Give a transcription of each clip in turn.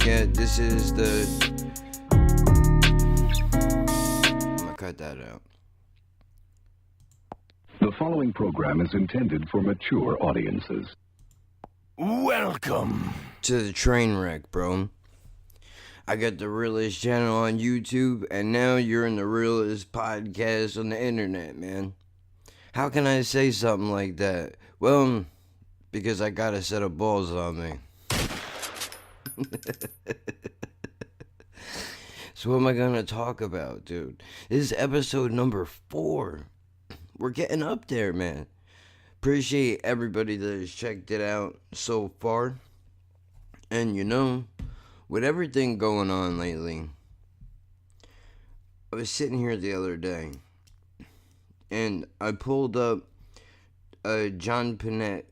forget, this is the... I'm gonna cut that out. The following program is intended for mature audiences. Welcome to the train wreck, bro. I got the realest channel on YouTube, and now you're in the realest podcast on the internet, man. How can I say something like that? Well, because I got a set of balls on me. So what am I gonna talk about, dude? This is episode number 4. We're getting up there, man. Appreciate everybody that has checked it out so far. And you know, with everything going on lately, I was sitting here the other day, and I pulled up a John Pinette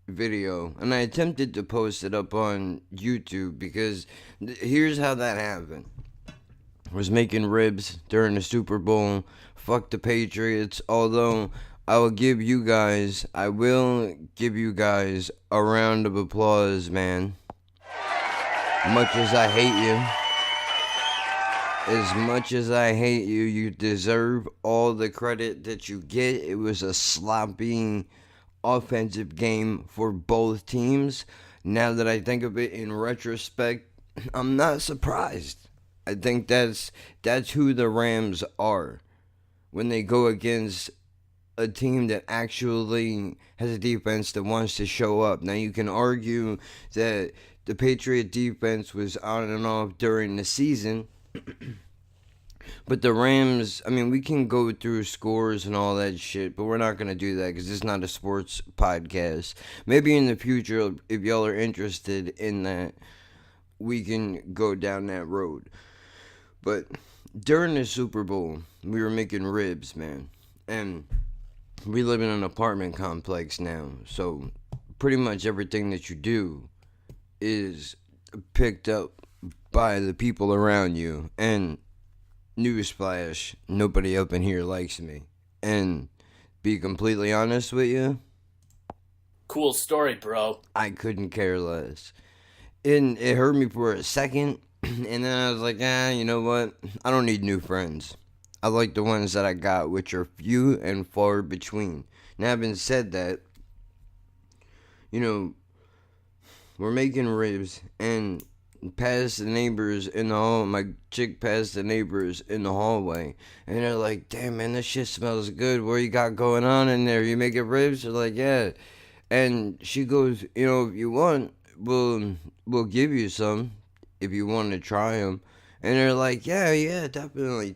video, and I attempted to post it up on YouTube, because here's how that happened. I was making ribs during the Super Bowl. Fuck the Patriots, although I will give you guys a round of applause, man. Much as I hate you, you deserve all the credit that you get. It was a sloppy offensive game for both teams. Now that I think of it in retrospect, I'm not surprised. I think that's who the Rams are when they go against a team that actually has a defense that wants to show up. Now, you can argue that the Patriot defense was on and off during the season, but the Rams, I mean, we can go through scores and all that shit, but we're not going to do that because it's not a sports podcast. Maybe in the future, if y'all are interested in that, we can go down that road. But during the Super Bowl, we were making ribs, man. And we live in an apartment complex now, so pretty much everything that you do is picked up by the people around you. And newsflash, nobody up in here likes me. And be completely honest with you, cool story, bro. I couldn't care less. And it hurt me for a second, and then I was like, you know what? I don't need new friends. I like the ones that I got, which are few and far between. Now, having said that, you know, we're making ribs, and past the neighbors in the hall, my chick passed the neighbors in the hallway, and they're like, damn, man, this shit smells good. What you got going on in there? You making ribs? They're like, yeah. And she goes, you know, if you want, we'll give you some if you want to try them. And they're like, yeah, definitely.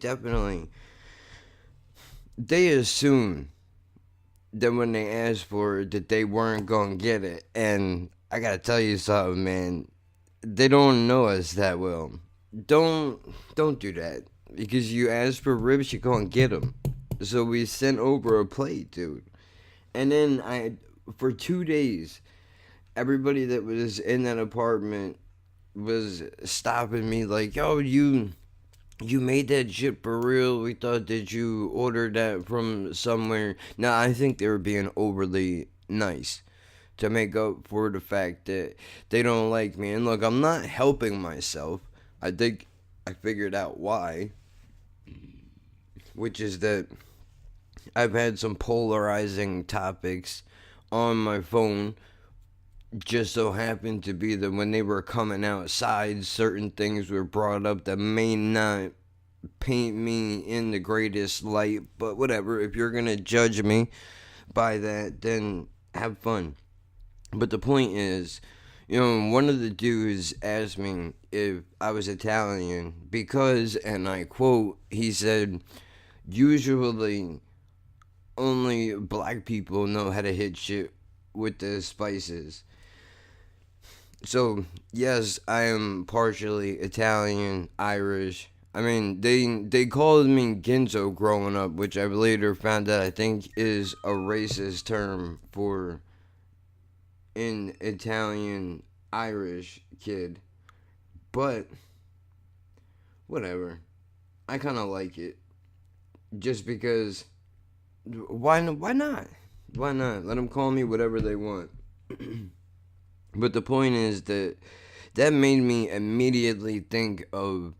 They assume that when they asked for it, that they weren't going to get it. And I got to tell you something, man. They don't know us that well. Don't do that. Because you ask for ribs, you're going to get them. So we sent over a plate, dude. And then for 2 days, everybody that was in that apartment was stopping me like, yo, you made that shit for real? We thought that you ordered that from somewhere. Now, I think they were being overly nice to make up for the fact that they don't like me. And look, I'm not helping myself. I think I figured out why, which is that I've had some polarizing topics on my phone. Just so happened to be that when they were coming outside, certain things were brought up that may not paint me in the greatest light, but whatever. If you're gonna judge me by that, then have fun. But the point is, you know, one of the dudes asked me if I was Italian because, and I quote, he said, usually only black people know how to hit shit with the spices. So, yes, I am partially Italian, Irish. I mean, they called me Ginzo growing up, which I later found out I think is a racist term for an Italian, Irish kid. But, whatever. I kind of like it. Just because, why not? Why not? Let them call me whatever they want. But the point is that, that made me immediately think of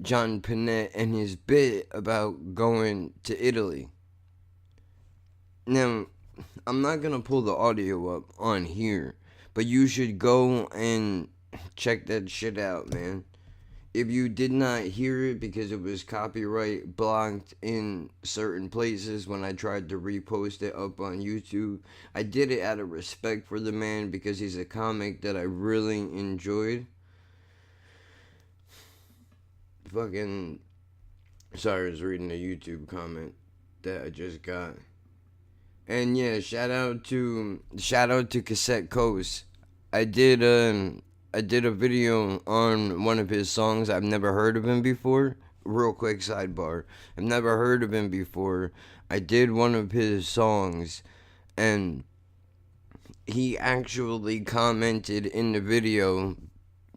John Pinette and his bit about going to Italy. Now, I'm not going to pull the audio up on here, but you should go and check that shit out, man. If you did not hear it because it was copyright blocked in certain places when I tried to repost it up on YouTube, I did it out of respect for the man because he's a comic that I really enjoyed. Fucking, sorry, I was reading a YouTube comment that I just got. And yeah, shout out to Cassette Coast. I did a video on one of his songs. I've never heard of him before. Real quick sidebar. I've never heard of him before. I did one of his songs, and he actually commented in the video.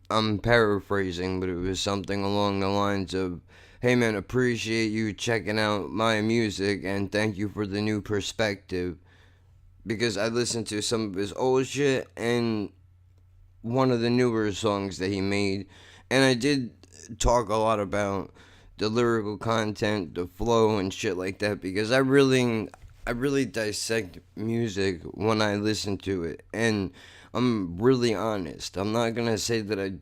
I'm paraphrasing, but it was something along the lines of, "Hey man, appreciate you checking out my music and thank you for the new perspective." Because I listened to some of his old shit and one of the newer songs that he made, and I did talk a lot about the lyrical content, the flow and shit like that, because I really dissect music when I listen to it, and I'm really honest. I'm not gonna say that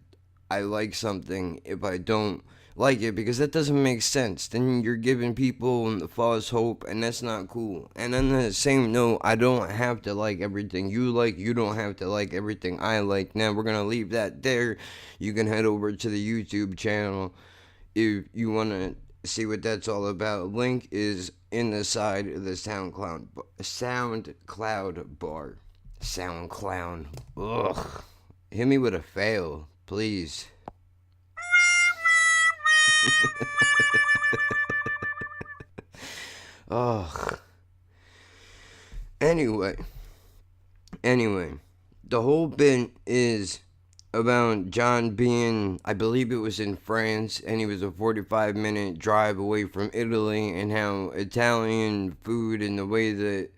I like something if I don't like it, because that doesn't make sense. Then you're giving people the false hope, and that's not cool. And on the same note, I don't have to like everything you like. You don't have to like everything I like. Now we're gonna leave that there. You can head over to the YouTube channel if you want to see what that's all about. Link is in the side of the SoundCloud bar. SoundCloud. Ugh. Hit me with a fail, please. Ugh. Anyway, the whole bit is about John being, I believe it was in France, and he was a 45-minute drive away from Italy, and how Italian food and the way that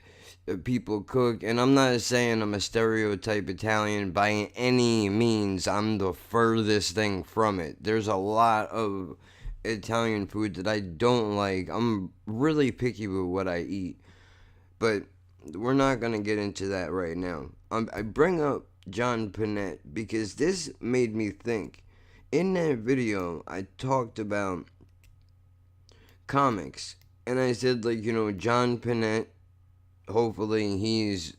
people cook, and I'm not saying I'm a stereotype Italian by any means. I'm the furthest thing from it. There's a lot of Italian food that I don't like. I'm really picky with what I eat, but we're not gonna get into that right now. I bring up John Pinette because this made me think. In that video, I talked about comics, and I said, like, John Pinette, hopefully he's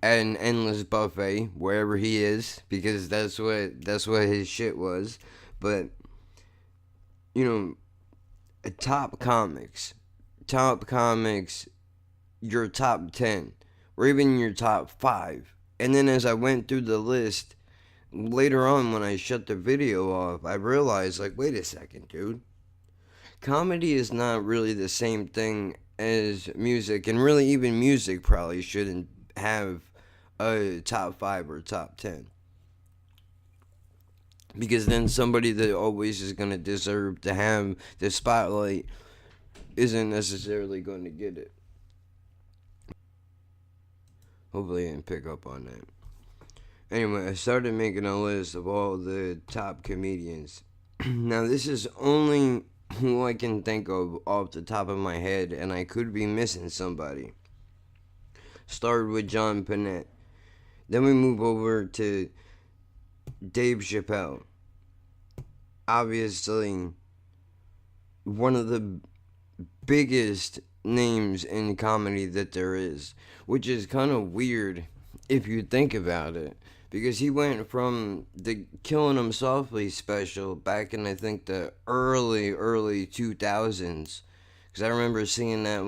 at an endless buffet wherever he is, because that's what his shit was. But top comics, your top 10, or even your top 5. And then as I went through the list, later on when I shut the video off, I realized, like, wait a second, dude. Comedy is not really the same thing as music, and really even music probably shouldn't have a top 5 or top 10. Because then somebody that always is going to deserve to have the spotlight isn't necessarily going to get it. Hopefully I didn't pick up on that. Anyway, I started making a list of all the top comedians. Now, this is only who I can think of off the top of my head, and I could be missing somebody. Started with John Pinette. Then we move over to Dave Chappelle. Obviously, one of the biggest names in comedy that there is, which is kind of weird if you think about it, because he went from the Killing Him Softly special back in, I think, the early 2000s, because I remember seeing that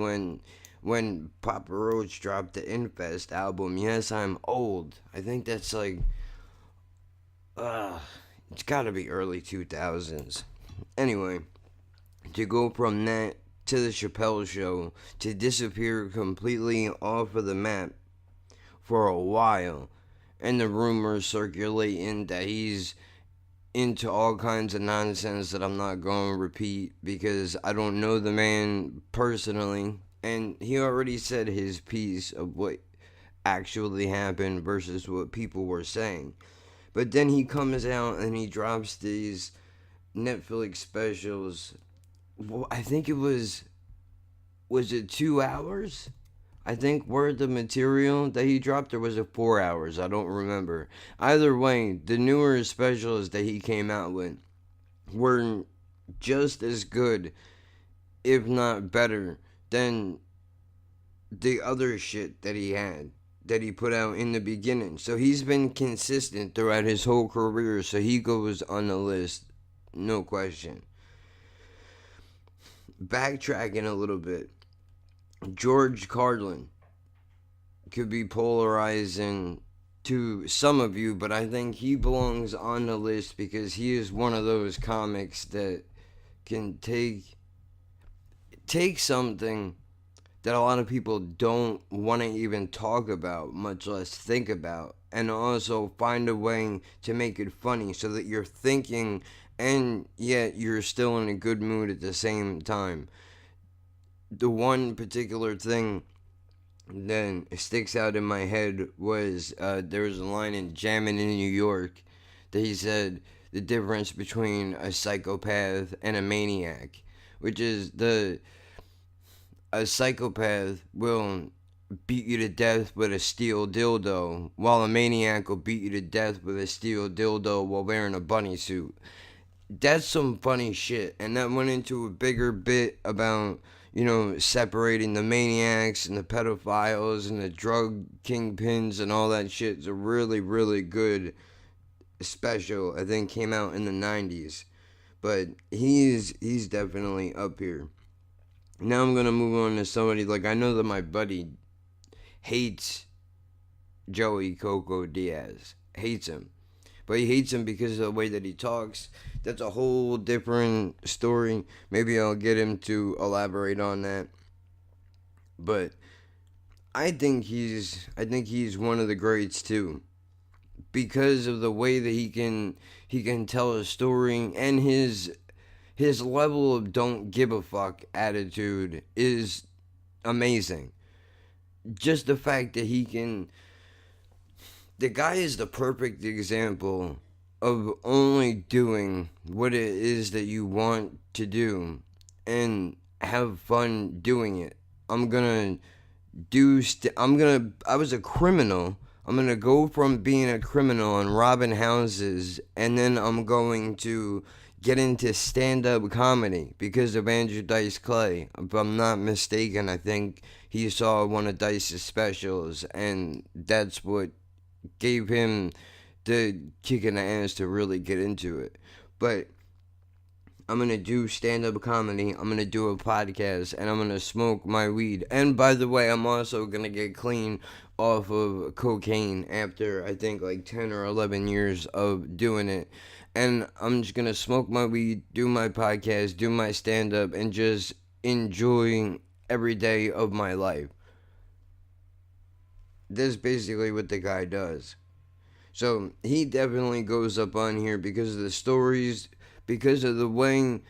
when Papa Roach dropped the Infest album, Yes, I'm Old. I think that's like, it's gotta be early 2000s. Anyway, to go from that to the Chappelle Show, to disappear completely off of the map for a while, and the rumors circulating that he's into all kinds of nonsense that I'm not going to repeat because I don't know the man personally, and he already said his piece of what actually happened versus what people were saying. But then he comes out and he drops these Netflix specials. Well, I think it was it 2 hours? I think worth of material that he dropped, or was it 4 hours? I don't remember. Either way, the newer specials that he came out with were just as good, if not better, than the other shit that he put out in the beginning. So he's been consistent throughout his whole career, so he goes on the list, no question. Backtracking a little bit, George Carlin could be polarizing to some of you, but I think he belongs on the list because he is one of those comics that can take something that a lot of people don't want to even talk about, much less think about, and also find a way to make it funny so that you're thinking and yet you're still in a good mood at the same time. The one particular thing that sticks out in my head was there was a line in Jammin' in New York that he said the difference between a psychopath and a maniac, which is a psychopath will beat you to death with a steel dildo, while a maniac will beat you to death with a steel dildo while wearing a bunny suit. That's some funny shit, and that went into a bigger bit about, separating the maniacs and the pedophiles and the drug kingpins and all that shit. It's a really, really good special. I think came out in the 90s, but he's definitely up here. Now I'm gonna move on to somebody, like, I know that my buddy hates Joey Coco Diaz. Hates him. But he hates him because of the way that he talks. That's a whole different story. Maybe I'll get him to elaborate on that. But I think he's one of the greats too, because of the way that he can tell a story, and his level of don't give a fuck attitude is amazing. Just the fact that the guy is the perfect example of only doing what it is that you want to do and have fun doing it. I was a criminal. I'm gonna go from being a criminal and robbing houses, and then I'm going to get into stand-up comedy because of Andrew Dice Clay. If I'm not mistaken, I think he saw one of Dice's specials, and that's what gave him the kick in the ass to really get into it. But I'm going to do stand-up comedy, I'm going to do a podcast, and I'm going to smoke my weed. And by the way, I'm also going to get clean off of cocaine after, I think, like 10 or 11 years of doing it. And I'm just going to smoke my weed, do my podcast, do my stand-up, and just enjoy every day of my life. That's basically what the guy does. So he definitely goes up on here because of the stories, because of the way,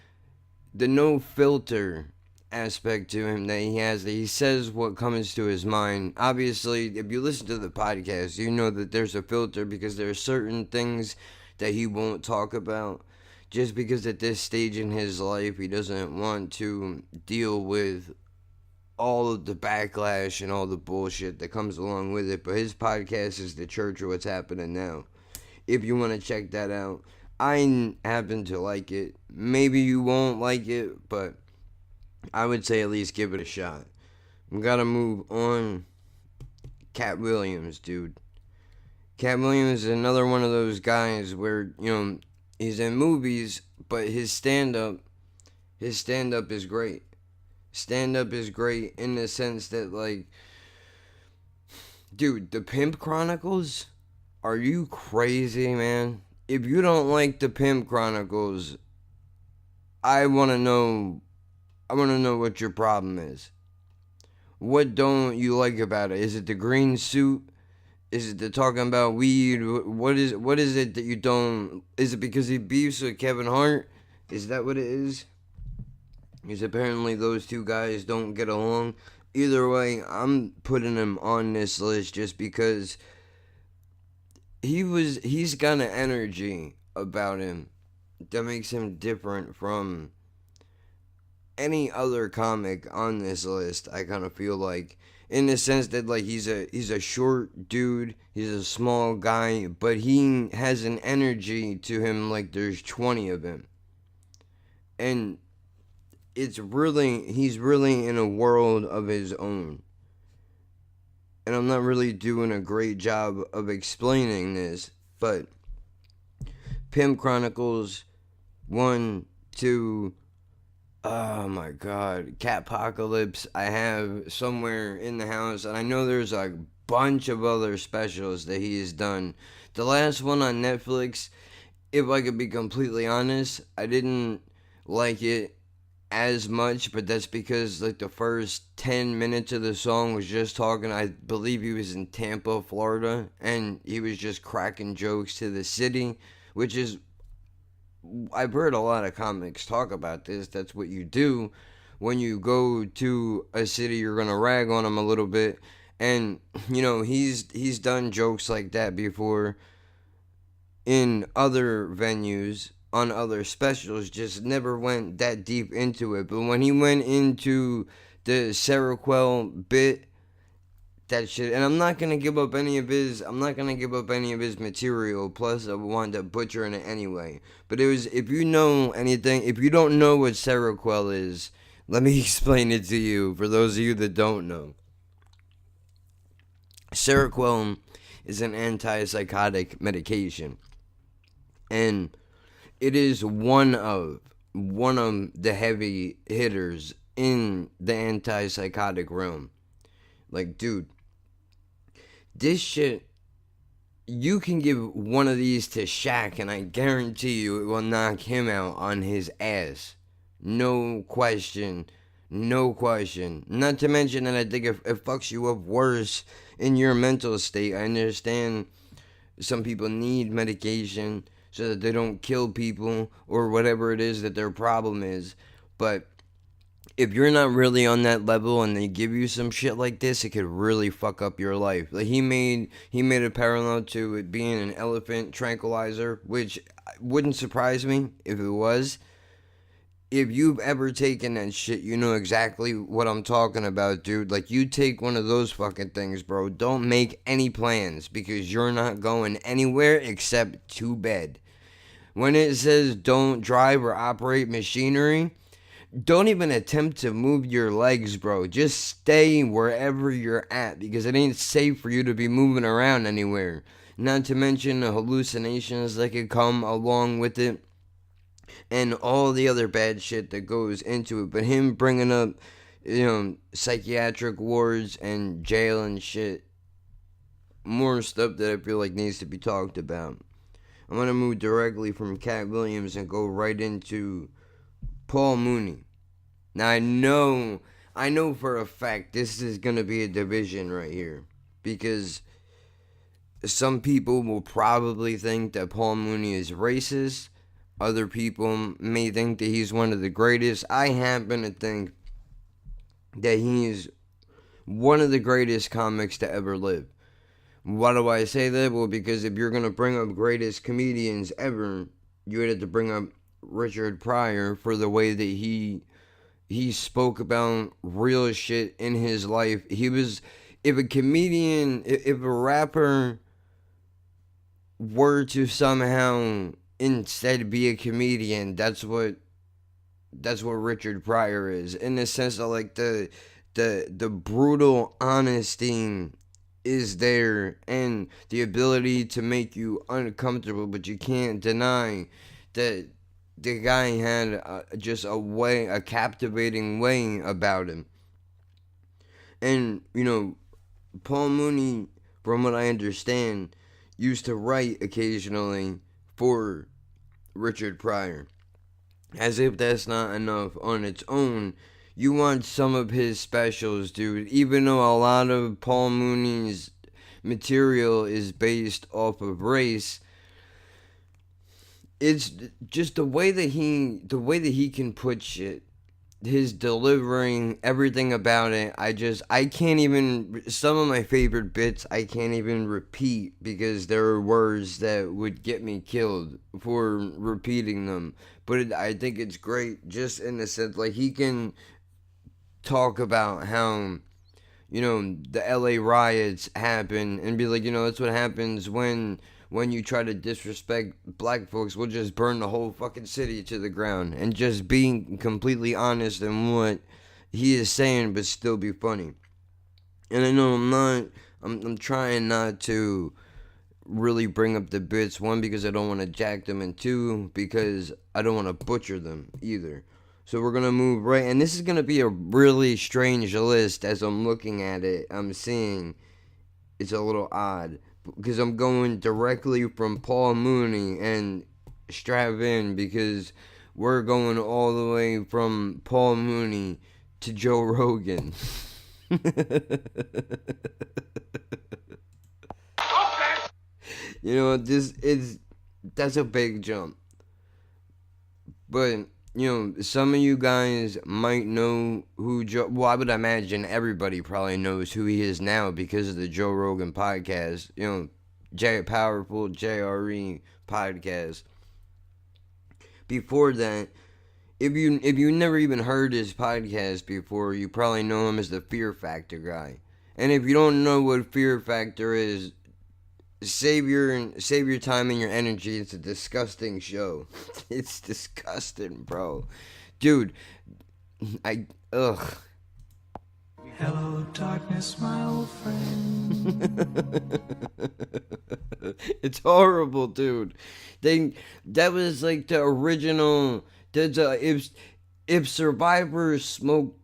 the no filter aspect to him that he has, that he says what comes to his mind. Obviously, if you listen to the podcast, you know that there's a filter because there are certain things that he won't talk about, just because at this stage in his life he doesn't want to deal with all of the backlash and all the bullshit that comes along with it. But his podcast is The Church of What's Happening Now. If you want to check that out, I happen to like it. Maybe you won't like it, but I would say at least give it a shot. We gotta move on. Cat Williams, dude. Cat Williams is another one of those guys where, he's in movies, but his stand-up is great. Stand-up is great in the sense that, like, dude, The Pimp Chronicles? Are you crazy, man? If you don't like The Pimp Chronicles, I want to know what your problem is. What don't you like about it? Is it the green suit? Is it the talking about weed? What is it that you don't... Is it because he beefs with Kevin Hart? Is that what it is? Because apparently those two guys don't get along. Either way, I'm putting him on this list just because he's got an energy about him that makes him different from any other comic on this list. I kind of feel like, in the sense that like he's a short dude, he's a small guy, but he has an energy to him like there's 20 of him, and he's really in a world of his own. And I'm not really doing a great job of explaining this, but Pimp Chronicles 1, 2, oh my god, Catpocalypse, I have somewhere in the house, and I know there's a bunch of other specials that he has done. The last one on Netflix, if I could be completely honest, I didn't like it as much, but that's because like the first 10 minutes of the song was just talking. I believe he was in Tampa, Florida, and he was just cracking jokes to the city, which is, I've heard a lot of comics talk about this. That's what you do when you go to a city. You're gonna rag on them a little bit, and he's done jokes like that before in other venues on other specials, just never went that deep into it. But when he went into the Seroquel bit, that shit, and I'm not gonna give up any of his material, plus I wanted to butcher it anyway. But it was, if you know anything, if you don't know what Seroquel is, let me explain it to you, for those of you that don't know. Seroquel is an antipsychotic medication, and it is one of the heavy hitters in the antipsychotic realm. Like, dude, this shit, you can give one of these to Shaq, and I guarantee you it will knock him out on his ass. No question. Not to mention that I think it fucks you up worse in your mental state. I understand some people need medication so that they don't kill people or whatever it is that their problem is. But if you're not really on that level and they give you some shit like this, it could really fuck up your life. Like, he made a parallel to it being an elephant tranquilizer, which wouldn't surprise me if it was. If you've ever taken that shit, you know exactly what I'm talking about, dude. Like, you take one of those fucking things, bro. Don't make any plans, because you're not going anywhere except to bed. When it says don't drive or operate machinery, don't even attempt to move your legs, bro. Just stay wherever you're at, because it ain't safe for you to be moving around anywhere. Not to mention the hallucinations that could come along with it, and all the other bad shit that goes into it. But him bringing up, psychiatric wards and jail and shit, more stuff that I feel like needs to be talked about. I'm going to move directly from Cat Williams and go right into Paul Mooney. Now, I know for a fact this is going to be a division right here, because some people will probably think that Paul Mooney is racist. Other people may think that he's one of the greatest. I happen to think that he is one of the greatest comics to ever live. Why do I say that? Well, because if you're going to bring up greatest comedians ever, you would have to bring up Richard Pryor, for the way that he spoke about real shit in his life. If a rapper were to somehow instead be a comedian, that's what Richard Pryor is, in the sense of like the brutal honesty is there, and the ability to make you uncomfortable, but you can't deny that the guy had just a captivating way about him. And, Paul Mooney, from what I understand, used to write occasionally for Richard Pryor. As if that's not enough on its own, you want some of his specials, dude. Even though a lot of Paul Mooney's material is based off of race, it's just the way that he can put shit his delivering, everything about it, I can't even, some of my favorite bits I can't even repeat because there are words that would get me killed for repeating them. But I think it's great just in the sense, like, he can talk about how, the LA riots happen and be like, that's what happens when you try to disrespect black folks. We'll just burn the whole fucking city to the ground, and just being completely honest in what he is saying, but still be funny. And I know I'm trying not to really bring up the bits, one, because I don't want to jack them, and two, because I don't want to butcher them either. So we're going to move right, and this is going to be a really strange list as I'm looking at it. I'm seeing it's a little odd because I'm going directly from Paul Mooney, and strap in because we're going all the way from Paul Mooney to Joe Rogan. That's a big jump. But some of you guys might know who Joe... Well, I would imagine everybody probably knows who he is now because of the Joe Rogan podcast. Powerful JRE podcast. Before that, if you never even heard his podcast before, you probably know him as the Fear Factor guy. And if you don't know what Fear Factor is, save your time and your energy. It's a disgusting show. It's disgusting, bro. Dude, ugh. Hello, darkness, my old friend. It's horrible, dude. That was like the original. If survivors smoked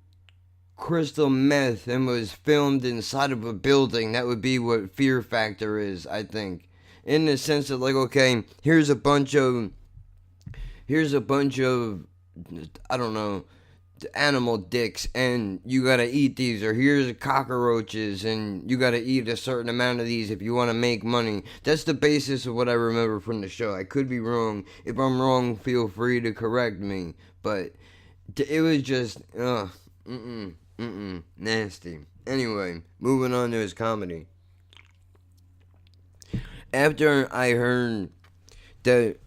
crystal meth and was filmed inside of a building, that would be what Fear Factor is, I think. In the sense of, like, okay, here's a bunch of I don't know, animal dicks, and you gotta eat these, or here's cockroaches and you gotta eat a certain amount of these if you want to make money. That's the basis of what I remember from the show. I could be wrong. If I'm wrong, feel free to correct me, but it was just nasty. Anyway, moving on to his comedy. After I heard that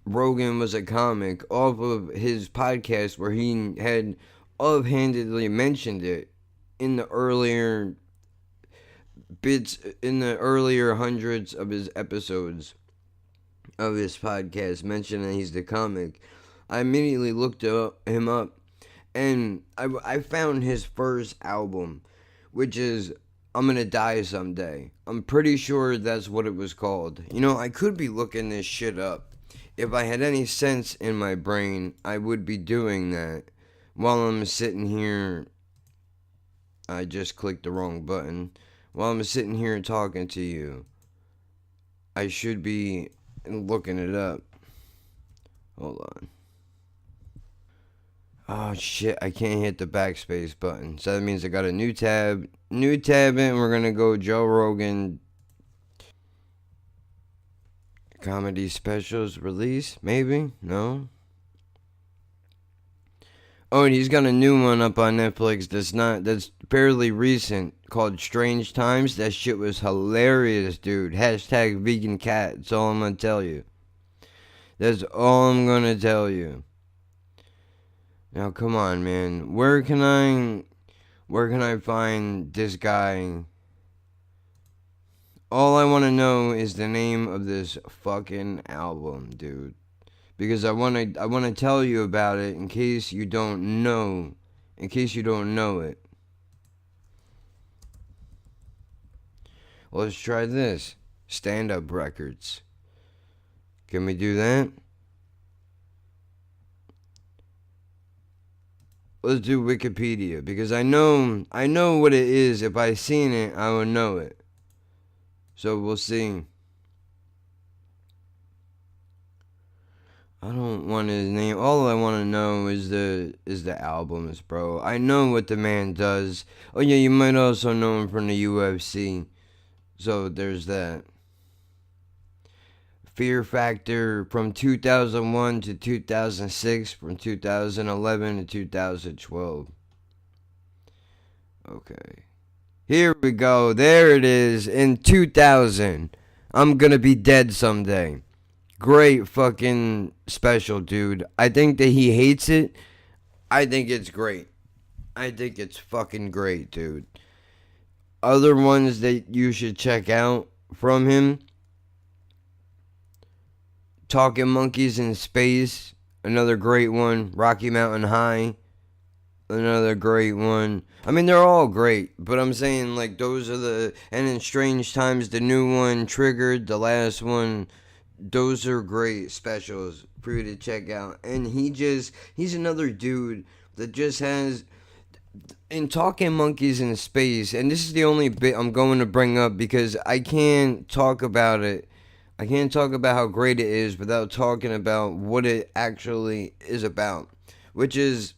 Rogan was a comic off of his podcast, where he had offhandedly mentioned it in the earlier bits, in the earlier hundreds of his episodes of his podcast, mentioning he's the comic, I immediately looked him up, and I found his first album, which is I'm Gonna Die Someday. I'm pretty sure that's what it was called. I could be looking this shit up. If I had any sense in my brain, I would be doing that while I'm sitting here. I just clicked the wrong button. While I'm sitting here talking to you, I should be looking it up. Hold on. Oh shit, I can't hit the backspace button. So that means I got a new tab in, and we're gonna go Joe Rogan comedy specials release, maybe? No? Oh, and he's got a new one up on Netflix that's fairly recent, called Strange Times. That shit was hilarious, dude. Hashtag vegan cat. That's all I'm gonna tell you. That's all I'm gonna tell you. Now, come on, man. Where can I find this guy? All I want to know is the name of this fucking album, dude. Because I want to tell you about it in case you don't know. In case you don't know it. Let's try this. Stand Up Records. Can we do that? Let's do Wikipedia, because I know what it is. If I seen it, I would know it. So we'll see. I don't want his name. All I want to know is the albums, bro. I know what the man does. Oh yeah, you might also know him from the UFC. So there's that. Fear Factor from 2001 to 2006, from 2011 to 2012. Okay. Here we go. There it is. In 2000. I'm gonna be dead someday. Great fucking special, dude. I think that he hates it. I think it's great. I think it's fucking great, dude. Other ones that you should check out from him: Talking Monkeys in Space, another great one. Rocky Mountain High, another great one. I mean, they're all great, but I'm saying, like, those are the... And in Strange Times, the new one, Triggered, the last one, those are great specials for you to check out. And he's another dude that just has... In Talking Monkeys in Space, and this is the only bit I'm going to bring up because I can't talk about it. I can't talk about how great it is without talking about what it actually is about, which is...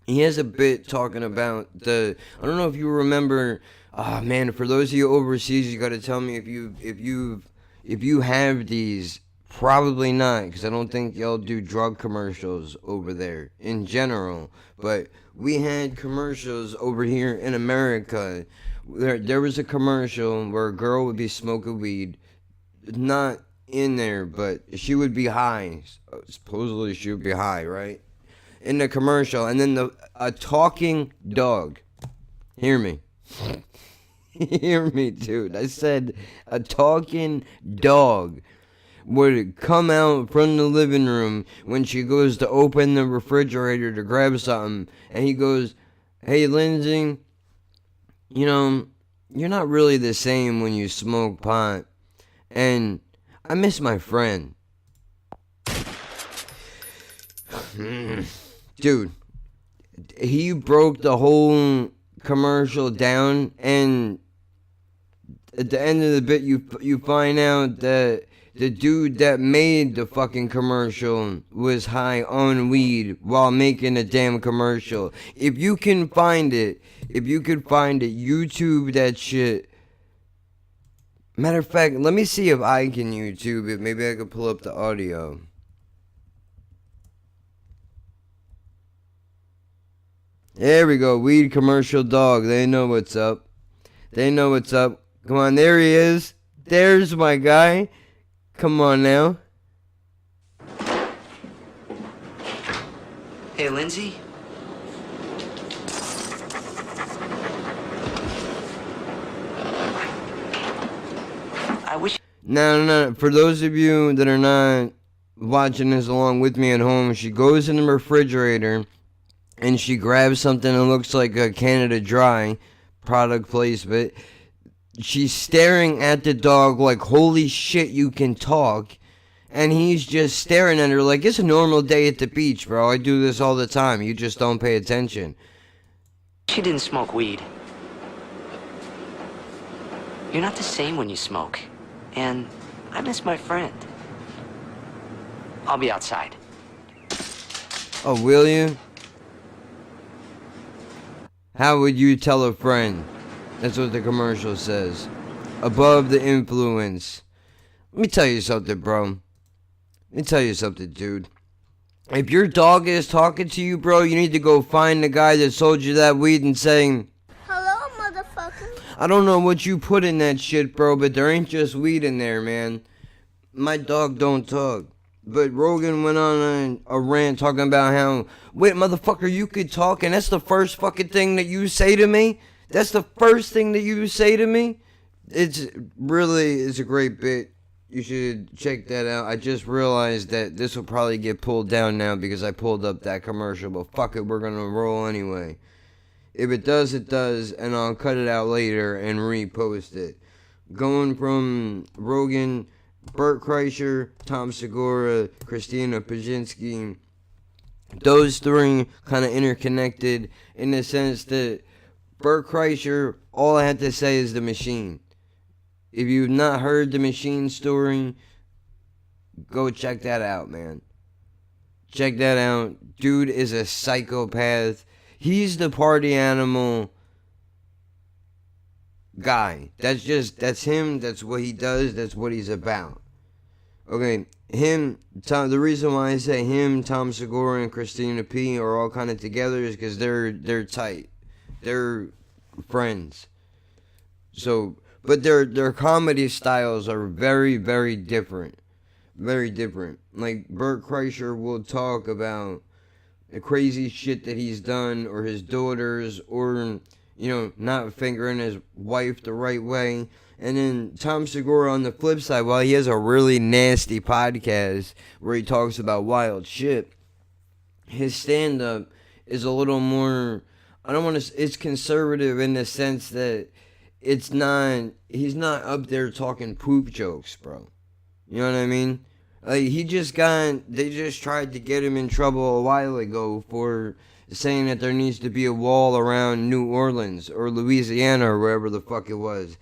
He has a bit talking about the... I don't know if you remember... man, for those of you overseas, you got to tell me if you have these. Probably not, because I don't think y'all do drug commercials over there in general. But we had commercials over here in America. There was a commercial where a girl would be smoking weed. Not in there, but she would be high. Supposedly she would be high, right? In the commercial, and then a talking dog. Hear me. Hear me, dude. I said a talking dog would come out from the living room when she goes to open the refrigerator to grab something, and he goes, "Hey, Lindsay, you know, you're not really the same when you smoke pot, and I miss my friend." Dude, he broke the whole commercial down, and at the end of the bit, you find out that the dude that made the fucking commercial was high on weed while making a damn commercial. If you can find it, YouTube that shit. Matter of fact, let me see if I can YouTube it. Maybe I could pull up the audio. There we go. Weed commercial dog. They know what's up. They know what's up. Come on, there he is. There's my guy. Come on now. Hey, Lindsay. I wish... No. For those of you that are not watching this along with me at home, she goes in the refrigerator and she grabs something that looks like a Canada Dry product placement. She's staring at the dog like, holy shit, you can talk. And he's just staring at her like, it's a normal day at the beach, bro. I do this all the time. You just don't pay attention. She didn't smoke weed. You're not the same when you smoke. And I miss my friend. I'll be outside. Oh, will you? How would you tell a friend? That's what the commercial says. Above the influence. Let me tell you something, bro. Let me tell you something, dude. If your dog is talking to you, bro, you need to go find the guy that sold you that weed and saying, "Hello, motherfucker." I don't know what you put in that shit, bro, but there ain't just weed in there, man. My dog don't talk. But Rogan went on a rant talking about how, wait, motherfucker, you could talk, and that's the first fucking thing that you say to me? That's the first thing that you say to me? It's a great bit. You should check that out. I just realized that this will probably get pulled down now because I pulled up that commercial, but fuck it, we're gonna roll anyway. If it does, it does, and I'll cut it out later and repost it. Going from Rogan, Bert Kreischer, Tom Segura, Christina Pajitsky, those three kind of interconnected in the sense that Bert Kreischer, all I have to say is The Machine. If you've not heard The Machine story, go check that out, man. Check that out. Dude is a psychopath. He's the party animal guy. That's him. That's what he does. That's what he's about. Okay, him, Tom. The reason why I say him, Tom Segura, and Christina P are all kind of together is because they're tight. They're friends. So, but their comedy styles are very, very different. Very different. Like Bert Kreischer will talk about the crazy shit that he's done, or his daughters, or not fingering his wife the right way. And then Tom Segura on the flip side, while he has a really nasty podcast where he talks about wild shit, his stand-up is a little more, I don't want to, it's conservative in the sense that he's not up there talking poop jokes, bro. You know what I mean? Like, they just tried to get him in trouble a while ago for saying that there needs to be a wall around New Orleans or Louisiana or wherever the fuck it was.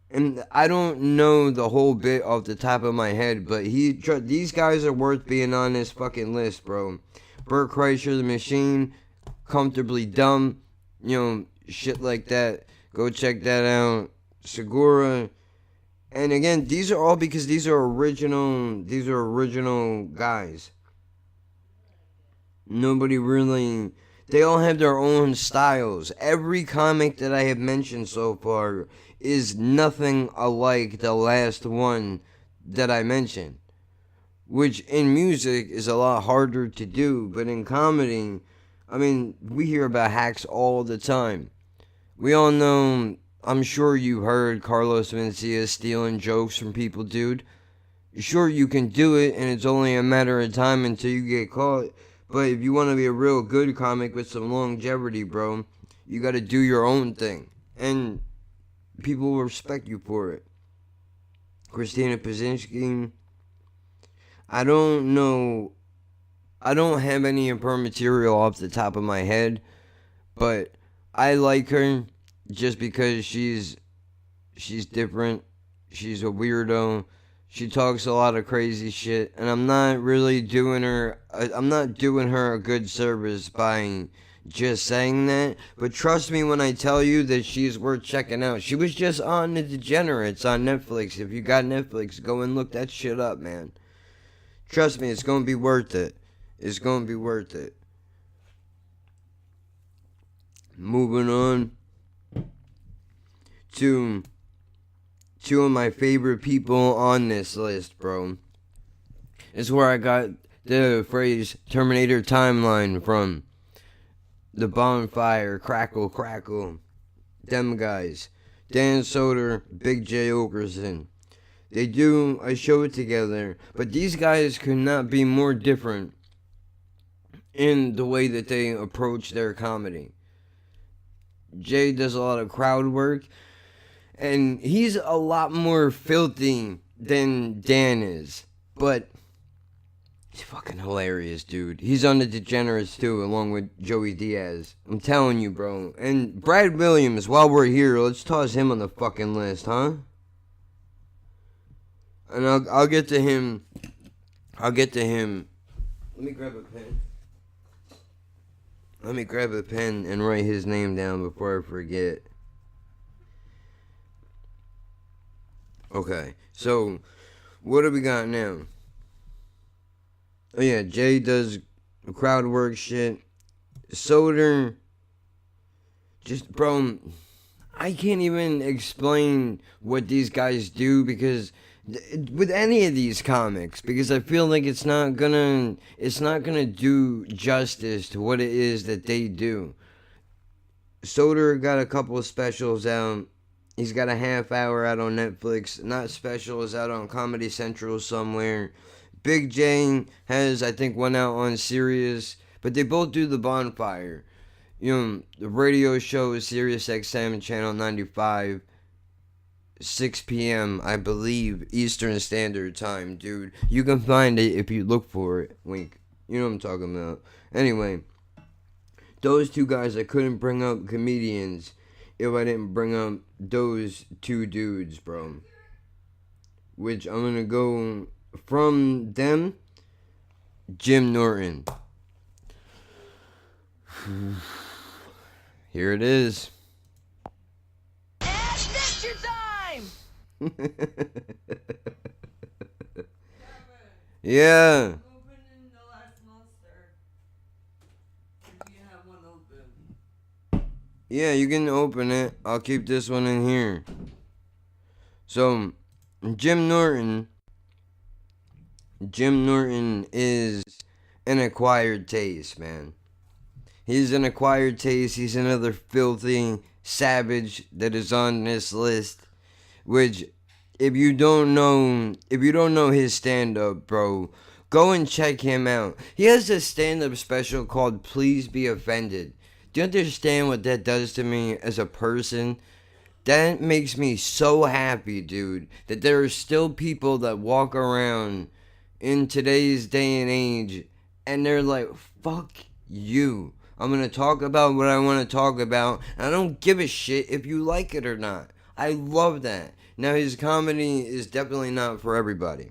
And I don't know the whole bit off the top of my head, but these guys are worth being on this fucking list, bro. Bert Kreischer, The Machine, Comfortably Dumb, shit like that. Go check that out. Segura. And again, these are all because these are original guys. Nobody really, they all have their own styles. Every comic that I have mentioned so far is nothing alike the last one that I mentioned. Which in music is a lot harder to do, but in comedy, I mean, we hear about hacks all the time. We all know, I'm sure you heard Carlos Mencia stealing jokes from people, dude. Sure, you can do it, and it's only a matter of time until you get caught. But if you want to be a real good comic with some longevity, bro, you got to do your own thing. And people will respect you for it. Christina Pazinski, I don't know. I don't have any of her material off the top of my head, but I like her just because she's different. She's a weirdo. She talks a lot of crazy shit, and I'm not doing her a good service by just saying that. But trust me when I tell you that she's worth checking out. She was just on The Degenerates on Netflix. If you got Netflix, go and look that shit up, man. Trust me, it's gonna be worth it. It's gonna be worth it. Moving on to two of my favorite people on this list, bro. It's where I got the phrase Terminator Timeline from. The Bonfire, Crackle, Crackle. Them guys. Dan Soder, Big J. Okerson. They do a show together, but these guys could not be more different in the way that they approach their comedy. Jay does a lot of crowd work, and he's a lot more filthy than Dan is, but he's fucking hilarious, dude. He's on The Degenerates too, along with Joey Diaz. I'm telling you, bro. And Brad Williams, while we're here, let's toss him on the fucking list, huh? And I'll get to him. Let me grab a pen and write his name down before I forget. Okay, so what do we got now? Oh yeah, Jay does crowd work shit. Soder, just, bro, I can't even explain what these guys do because with any of these comics, because I feel like it's not gonna do justice to what it is that they do. Soder got a couple of specials out. He's got a half hour out on Netflix. Not specials, out on Comedy Central somewhere. Big J has, I think, one out on Sirius, but they both do The Bonfire. The radio show is Sirius XM Channel 95. 6 p.m., I believe, Eastern Standard Time, dude. You can find it if you look for it. Wink. You know what I'm talking about. Anyway, those two guys, I couldn't bring up comedians if I didn't bring up those two dudes, bro. Which I'm gonna go from them, Jim Norton. Here it is. Yeah. Opening the last monster. If you have one open. Yeah, you can open it. I'll keep this one in here. So, Jim Norton is an acquired taste, man. He's an acquired taste. He's another filthy savage that is on this list. Which, if you don't know his stand-up, bro, go and check him out. He has a stand-up special called Please Be Offended. Do you understand what that does to me as a person? That makes me so happy, dude, that there are still people that walk around in today's day and age and they're like, fuck you. I'm going to talk about what I want to talk about, and I don't give a shit if you like it or not. I love that. Now, his comedy is definitely not for everybody.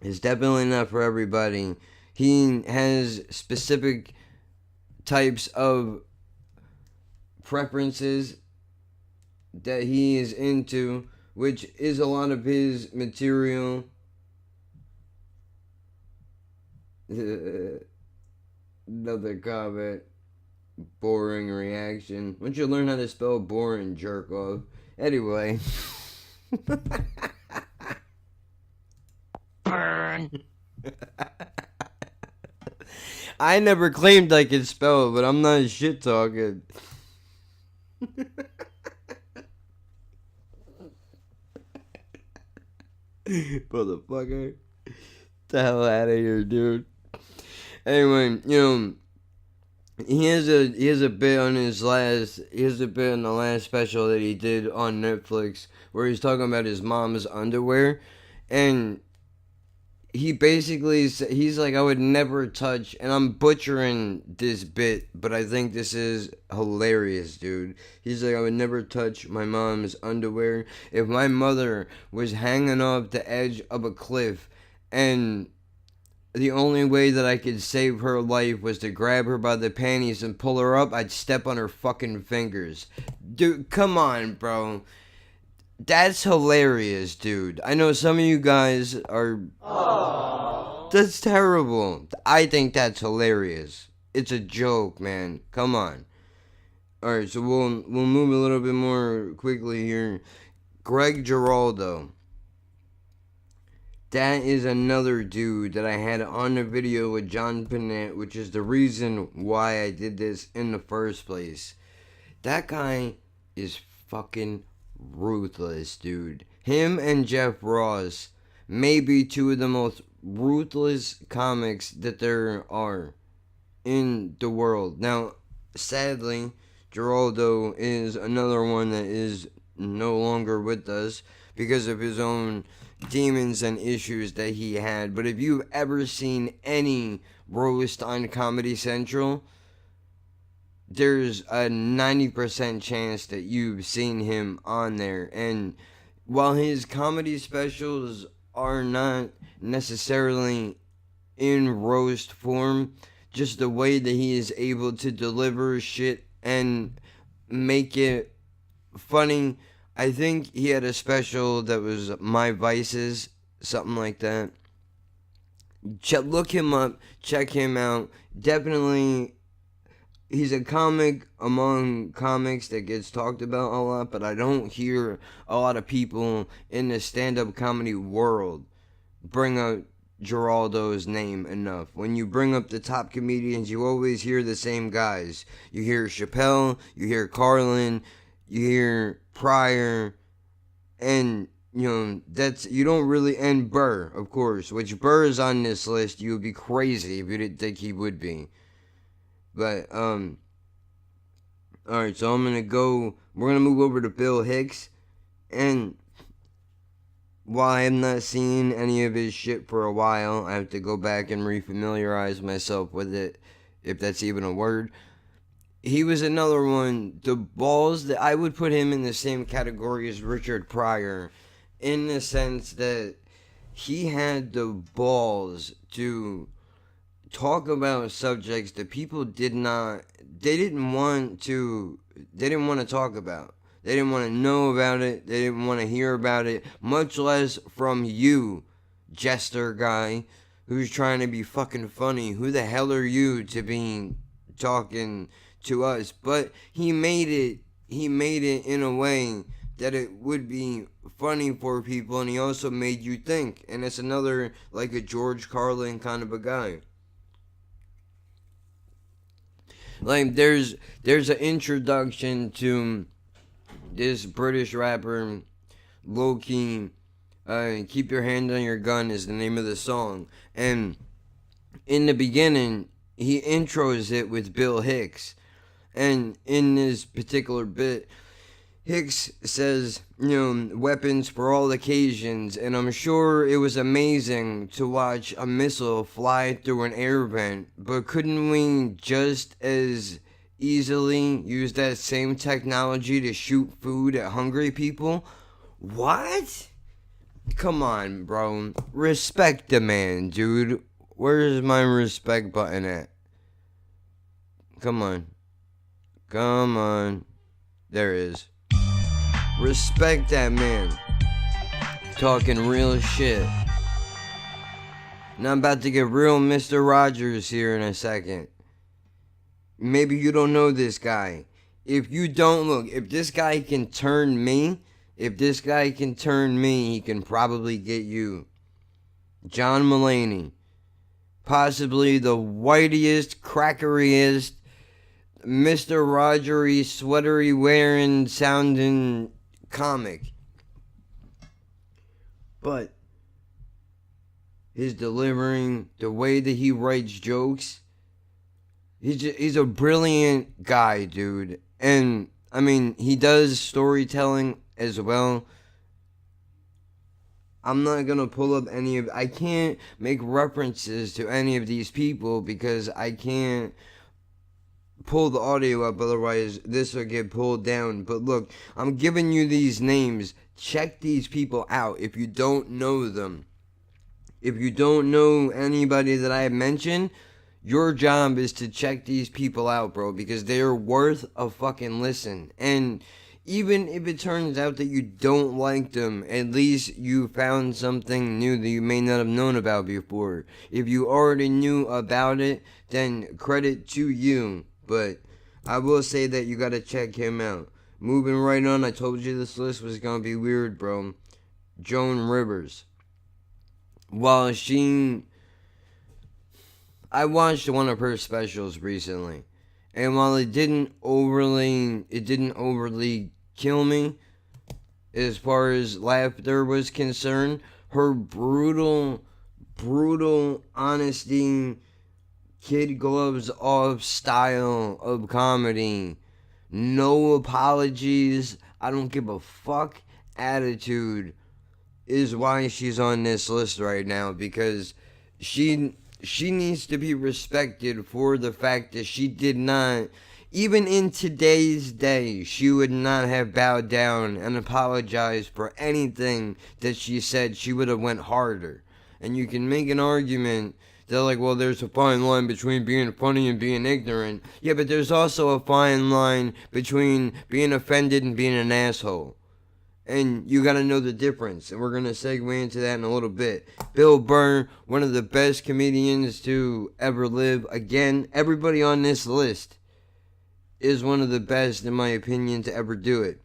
It's definitely not for everybody. He has specific types of preferences that he is into, which is a lot of his material. Another comment. Boring reaction. Once you learn how to spell boring, jerk off. Anyway. Burn. I never claimed I could spell it, but I'm not shit talking. Motherfucker. Get the hell out of here, dude. Anyway, he has a bit on the last special that he did on Netflix where he's talking about his mom's underwear, and he basically he's like, I would never touch, and I'm butchering this bit, but I think this is hilarious, dude. He's like, I would never touch my mom's underwear. If my mother was hanging off the edge of a cliff and the only way that I could save her life was to grab her by the panties and pull her up, I'd step on her fucking fingers. Dude, come on, bro. That's hilarious, dude. I know some of you guys are... Aww. That's terrible. I think that's hilarious. It's a joke, man. Come on. Alright, so we'll move a little bit more quickly here. Greg Giraldo. That is another dude that I had on the video with John Panette, which is the reason why I did this in the first place. That guy is fucking ruthless, dude. Him and Jeff Ross may be two of the most ruthless comics that there are in the world. Now, sadly, Giraldo is another one that is no longer with us because of his own demons and issues that he had. But if you've ever seen any roast on Comedy Central, there's a 90% chance that you've seen him on there. And while his comedy specials are not necessarily in roast form, just the way that he is able to deliver shit and make it funny. I think he had a special that was My Vices, something like that. Look him up, check him out. Definitely, he's a comic among comics that gets talked about a lot, but I don't hear a lot of people in the stand-up comedy world bring up Giraldo's name enough. When you bring up the top comedians, you always hear the same guys. You hear Chappelle, you hear Carlin, you hear Pryor, and you don't really, and Burr, of course, which Burr is on this list. You would be crazy if you didn't think he would be. But alright, so we're gonna move over to Bill Hicks, and while I have not seen any of his shit for a while, I have to go back and refamiliarize myself with it, if that's even a word. He was another one, the balls, that I would put him in the same category as Richard Pryor, in the sense that he had the balls to talk about subjects that people didn't want to talk about. They didn't want to know about it. They didn't want to hear about it, much less from you, jester guy, who's trying to be fucking funny. Who the hell are you to be talking to us? But he made it in a way that it would be funny for people, and he also made you think. And it's another, like a George Carlin kind of a guy. Like, there's an introduction to this British rapper, Low-Key, Keep Your Hand on Your Gun is the name of the song. And in the beginning, he intros it with Bill Hicks. And in this particular bit, Hicks says, weapons for all occasions, and I'm sure it was amazing to watch a missile fly through an air vent, but couldn't we just as easily use that same technology to shoot food at hungry people? What? Come on, bro. Respect the man, dude. Where's my respect button at? Come on. There it is. Respect that man. Talking real shit. Now I'm about to get real Mr. Rogers here in a second. Maybe you don't know this guy. If you don't, look, if this guy can turn me, he can probably get you. John Mulaney. Possibly the whitest, crackeriest, Mr. Rogery, sweatery wearing, sounding comic. But his delivering, the way that he writes jokes, he's a brilliant guy, dude. And I mean, he does storytelling as well. I'm not gonna pull up I can't make references to any of these people because I can't pull the audio up, otherwise this will get pulled down. But look, I'm giving you these names. Check these people out if you don't know them. If you don't know anybody that I have mentioned, your job is to check these people out, bro, because they're worth a fucking listen. And even if it turns out that you don't like them, at least you found something new that you may not have known about before. If you already knew about it, then credit to you. But I will say that you gotta check him out. Moving right on, I told you this list was gonna be weird, bro. Joan Rivers. I watched one of her specials recently, and while it didn't overly kill me as far as laughter was concerned, her brutal honesty, kid gloves off style of comedy, no apologies, I don't give a fuck attitude is why she's on this list right now, because she needs to be respected for the fact that she did not, even in today's day, she would not have bowed down and apologized for anything that she said. She would have went harder. And you can make an argument they're like, well, there's a fine line between being funny and being ignorant. Yeah, but there's also a fine line between being offended and being an asshole. And you gotta know the difference. And we're gonna segue into that in a little bit. Bill Burr, one of the best comedians to ever live. Again, everybody on this list is one of the best, in my opinion, to ever do it.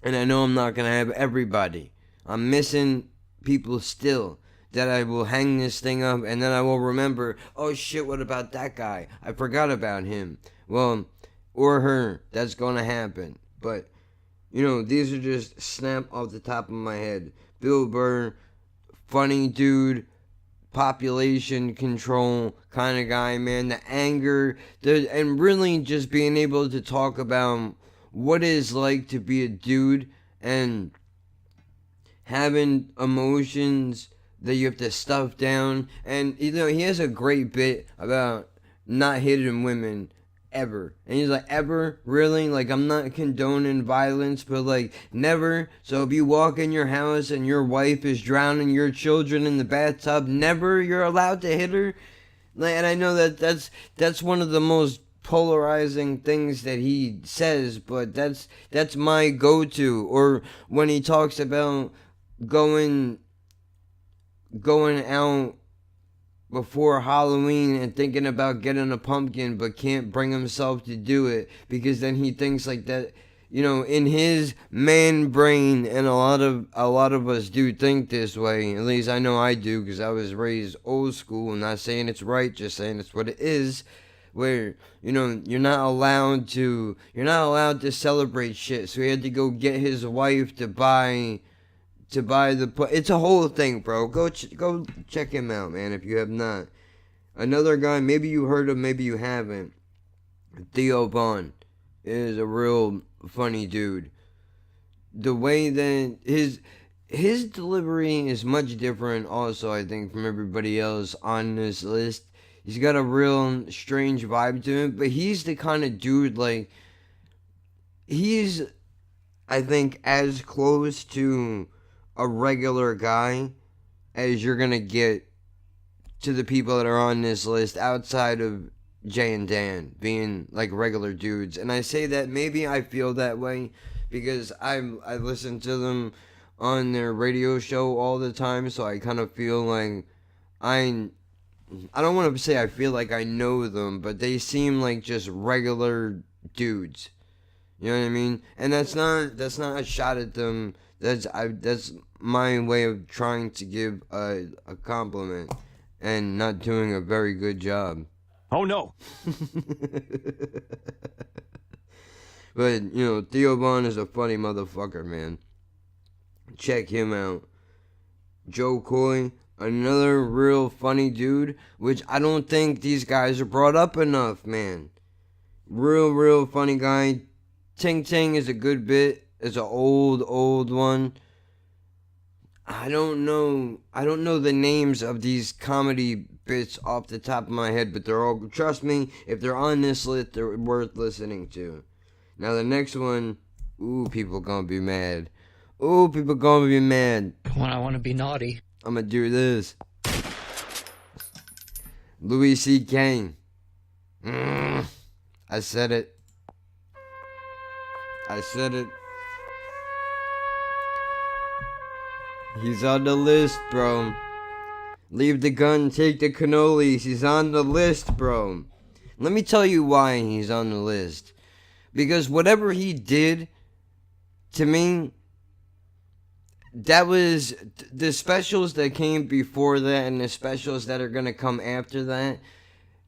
And I know I'm not gonna have everybody. I'm missing people still that I will hang this thing up, and then I will remember, oh shit, what about that guy? I forgot about him. Well, or her. That's gonna happen. But, you know, these are just snap off the top of my head. Bill Burr, funny dude, population control kind of guy, man. The anger, and really just being able to talk about what it is like to be a dude and having emotions that you have to stuff down. And, you know, he has a great bit about not hitting women ever. And he's like, ever? Really? Like, I'm not condoning violence, but like, never? So if you walk in your house and your wife is drowning your children in the bathtub, never you're allowed to hit her? Like, and I know that's one of the most polarizing things that he says, but that's my go-to. Or when he talks about going out before Halloween and thinking about getting a pumpkin but can't bring himself to do it because then he thinks like that, you know, in his man brain, and a lot of us do think this way. At least I know I do because I was raised old school. I'm not saying it's right, just saying it's what it is. Where, you know, you're not allowed to celebrate shit. So he had to go get his wife to buy it's a whole thing, bro. Go check him out, man, if you have not. Another guy, maybe you heard of, maybe you haven't. Theo Von is a real funny dude. The way that his delivery is much different also, I think, from everybody else on this list. He's got a real strange vibe to him, but he's the kind of dude, like, he's, I think, as close to a regular guy as you're gonna get to the people that are on this list outside of Jay and Dan being like regular dudes. And I say that maybe I feel that way because I listen to them on their radio show all the time, so I kind of feel like I don't want to say I feel like I know them, but they seem like just regular dudes. You know what I mean? And that's not a shot at them. That's my way of trying to give a compliment and not doing a very good job. Oh no. But, you know, Theo Von is a funny motherfucker, man. Check him out. Joe Coy, another real funny dude, which I don't think these guys are brought up enough, man. Real funny guy. Ting Ting is a good bit. It's an old one. I don't know the names of these comedy bits off the top of my head, but they're all, trust me, if they're on this list, they're worth listening to. Now the next one, people gonna be mad. People gonna be mad. When I want to be naughty. I'm gonna do this. Louis C.K. I said it. He's on the list, bro. Leave the gun, take the cannolis. He's on the list, bro. Let me tell you why he's on the list. Because whatever he did to me, that was the specials that came before that and the specials that are going to come after that.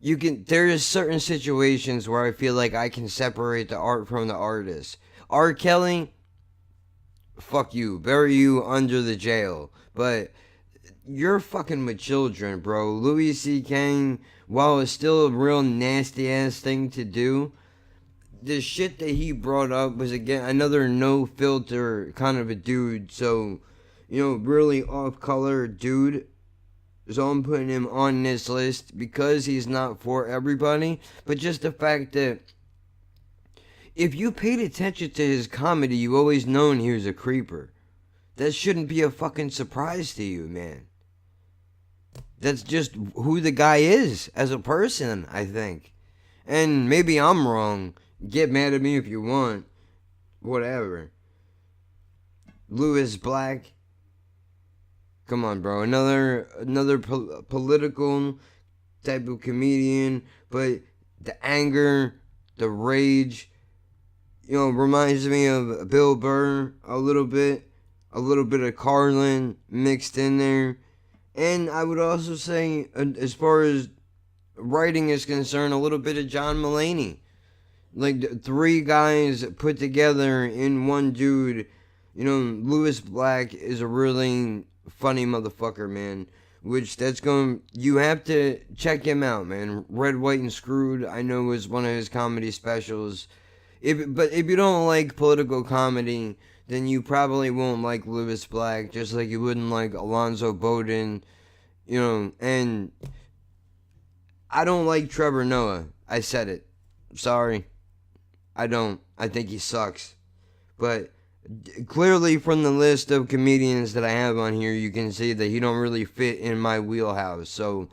There is certain situations where I feel like I can separate the art from the artist. R. Kelly, fuck you, bury you under the jail. But you're fucking with children, bro. Louis C.K., while it's still a real nasty ass thing to do, the shit that he brought up was, again, another no filter kind of a dude. So, you know, really off color dude. So I'm putting him on this list because he's not for everybody. But just the fact that if you paid attention to his comedy, you always known he was a creeper. That shouldn't be a fucking surprise to you, man. That's just who the guy is as a person, I think. And maybe I'm wrong. Get mad at me if you want. Whatever. Lewis Black. Come on, bro. Another political type of comedian. But the anger, the rage, you know, reminds me of Bill Burr a little bit. A little bit of Carlin mixed in there. And I would also say, as far as writing is concerned, a little bit of John Mulaney. Like, three guys put together in one dude. You know, Lewis Black is a really funny motherfucker, man. You have to check him out, man. Red, White, and Screwed, I know, was one of his comedy specials. But if you don't like political comedy, then you probably won't like Lewis Black, just like you wouldn't like Alonzo Bowden, you know. And I don't like Trevor Noah. I said it. Sorry. I don't. I think he sucks. But clearly from the list of comedians that I have on here, you can see that he don't really fit in my wheelhouse. So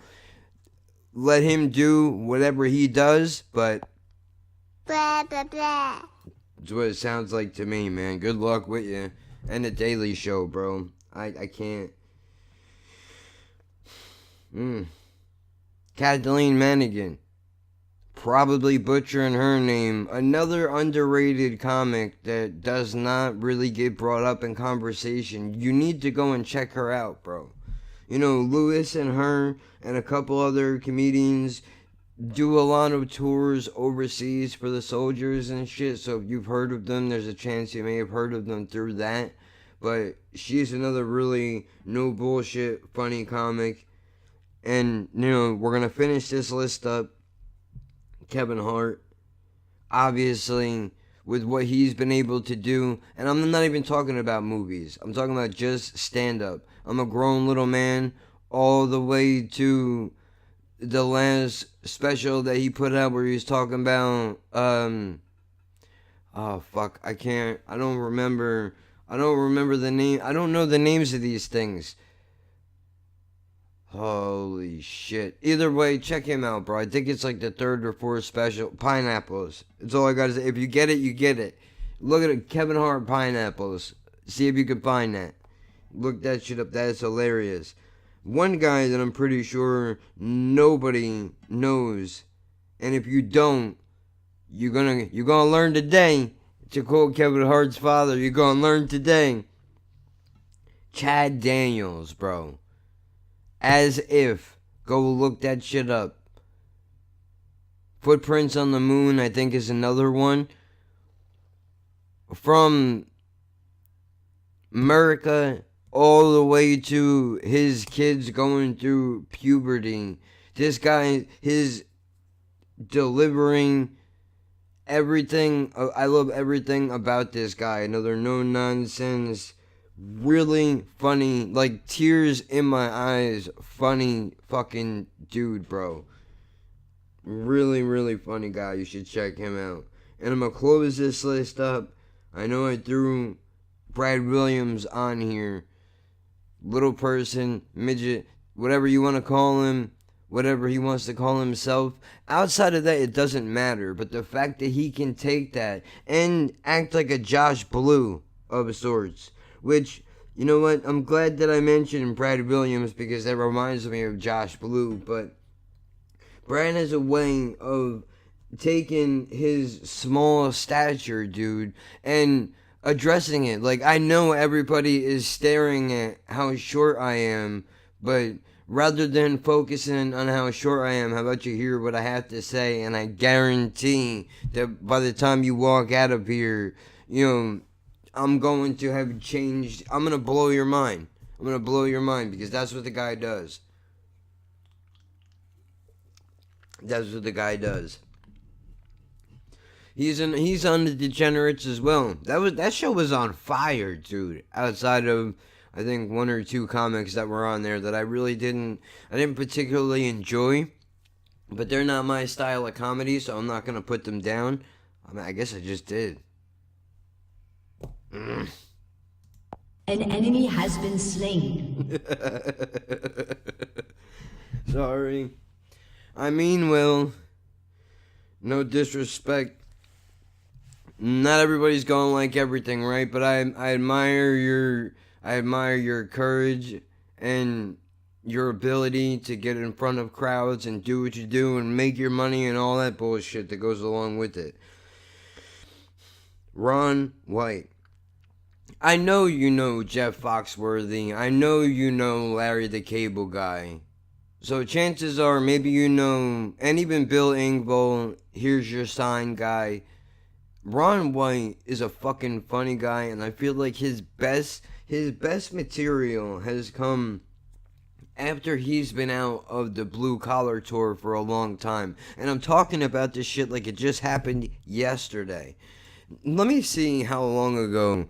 let him do whatever he does, but Blah, blah, blah. that's what it sounds like to me, man. Good luck with you. And the Daily Show, bro. I can't. Kathleen Manigan. Probably butchering her name. Another underrated comic that does not really get brought up in conversation. You need to go and check her out, bro. You know, Lewis and her and a couple other comedians do a lot of tours overseas for the soldiers and shit. So if you've heard of them, there's a chance you may have heard of them through that. But she's another really no bullshit funny comic. And, you know, we're going to finish this list up. Kevin Hart, obviously, with what he's been able to do. And I'm not even talking about movies. I'm talking about just stand-up. I'm a grown little man all the way to the last special that he put out where he was talking about, oh, fuck, I don't remember the name. I don't know the names of these things. Holy shit. Either way, check him out, bro. I think it's like the third or fourth special. Pineapples. That's all I gotta say. If you get it, you get it. Look at it. Kevin Hart Pineapples. See if you can find that. Look that shit up. That is hilarious. One guy that I'm pretty sure nobody knows. And if you don't, you're gonna learn today. To quote Kevin Hart's father, you're gonna learn today. Chad Daniels, bro. As if. Go look that shit up. Footprints on the Moon, I think, is another one. From America all the way to his kids going through puberty. This guy, his delivering everything. I love everything about this guy. Another no nonsense, really funny, like tears in my eyes, funny fucking dude, bro. Really, really funny guy. You should check him out. And I'm gonna close this list up. I know I threw Brad Williams on here. Little person, midget, whatever you want to call him, whatever he wants to call himself. Outside of that, it doesn't matter. But the fact that he can take that and act like a Josh Blue of sorts. Which, you know what, I'm glad that I mentioned Brad Williams because that reminds me of Josh Blue. But Brad has a way of taking his small stature, dude, and addressing it. Like, I know everybody is staring at how short I am, but rather than focusing on how short I am, how about you hear what I have to say? And I guarantee that by the time you walk out of here, you know, I'm going to have changed. I'm going to blow your mind. I'm going to blow your mind because that's what the guy does. That's what the guy does. He's on the Degenerates as well. That show was on fire, dude. Outside of, I think, one or two comics that were on there that I didn't particularly enjoy. But they're not my style of comedy, so I'm not gonna put them down. I mean, I guess I just did. An enemy has been slain. Sorry. I mean, well, no disrespect. Not everybody's gonna like everything, right? But I admire your courage and your ability to get in front of crowds and do what you do and make your money and all that bullshit that goes along with it. Ron White. I know you know Jeff Foxworthy. I know you know Larry the Cable Guy. So chances are maybe you know, and even Bill Engvall, Here's Your Sign guy. Ron White is a fucking funny guy, and I feel like his best material has come after he's been out of the Blue Collar Tour for a long time. And I'm talking about this shit like it just happened yesterday. Let me see how long ago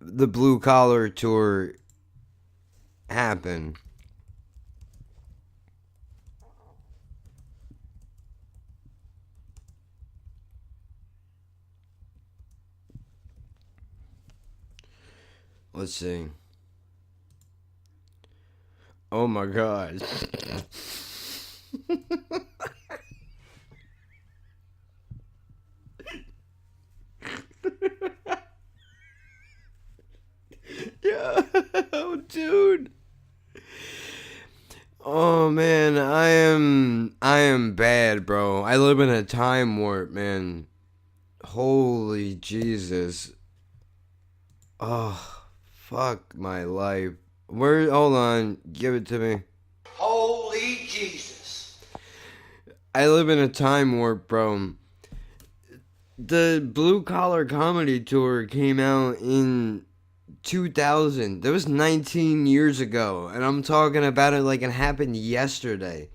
the Blue Collar Tour happened. Let's see. Oh my god. Yeah, oh dude. Oh man, I am bad, bro. I live in a time warp, man. Holy Jesus. Oh, fuck my life. Hold on, give it to me. Holy Jesus. I live in a time warp, bro. The Blue Collar Comedy Tour came out in 2000. That was 19 years ago, and I'm talking about it like it happened yesterday.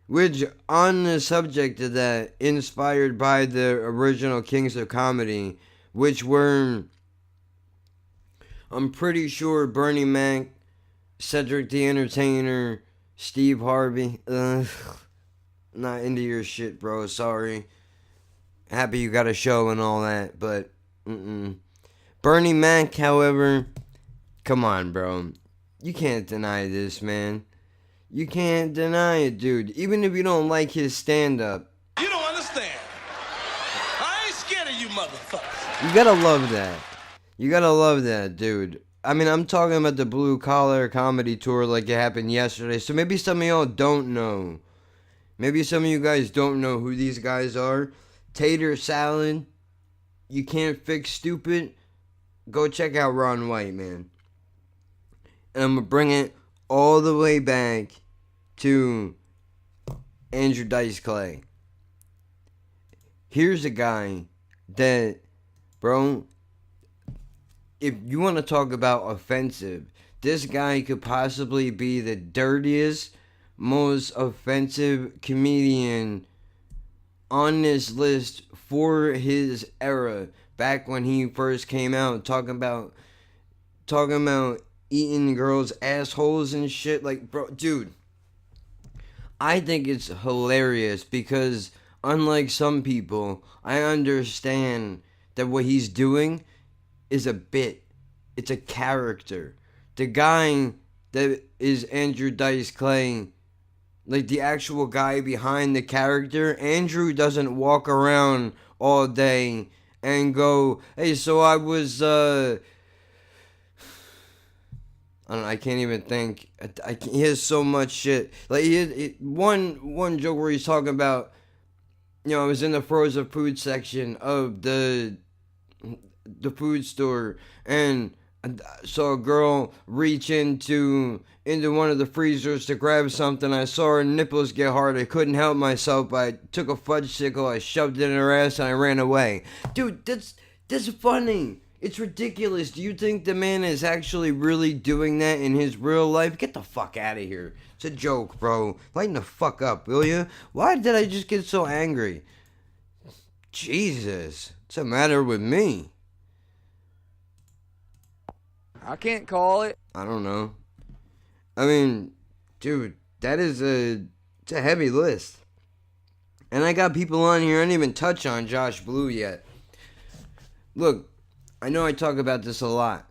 Which, on the subject of that, inspired by the original Kings of Comedy, which were, I'm pretty sure, Bernie Mac, Cedric the Entertainer, Steve Harvey. Not into your shit, bro. Sorry. Happy you got a show and all that, but Bernie Mac, however, come on, bro. You can't deny this, man. You can't deny it, dude. Even if you don't like his stand-up. You don't understand. I ain't scared of you motherfuckers. You gotta love that. You gotta love that, dude. I mean, I'm talking about the Blue Collar Comedy Tour like it happened yesterday. So maybe some of y'all don't know. Maybe some of you guys don't know who these guys are. Tater Salad. You Can't Fix Stupid. Go check out Ron White, man. And I'm gonna bring it all the way back to Andrew Dice Clay. Here's a guy that, bro, if you want to talk about offensive, this guy could possibly be the dirtiest, most offensive comedian on this list for his era. Back when he first came out, talking about eating girls' assholes and shit. Like, bro, dude, I think it's hilarious because unlike some people, I understand that what he's doing is a bit. It's a character. The guy that is Andrew Dice Clay, like the actual guy behind the character, Andrew doesn't walk around all day and go, hey, so I was, I don't know, I can't even think. He has so much shit. Like, he had one joke where he's talking about, you know, I was in the frozen food section of the food store, and I saw a girl reach into one of the freezers to grab something. I saw her nipples get hard. I couldn't help myself. I took a fudgesicle, I shoved it in her ass, and I ran away. Dude, that's funny. It's ridiculous. Do you think the man is actually really doing that in his real life? Get the fuck out of here. It's a joke, bro. Lighten the fuck up, will you? Why did I just get so angry? Jesus. What's the matter with me? I can't call it. I don't know. I mean, dude, that is it's a heavy list. And I got people on here, I didn't even touch on Josh Blue yet. Look, I know I talk about this a lot.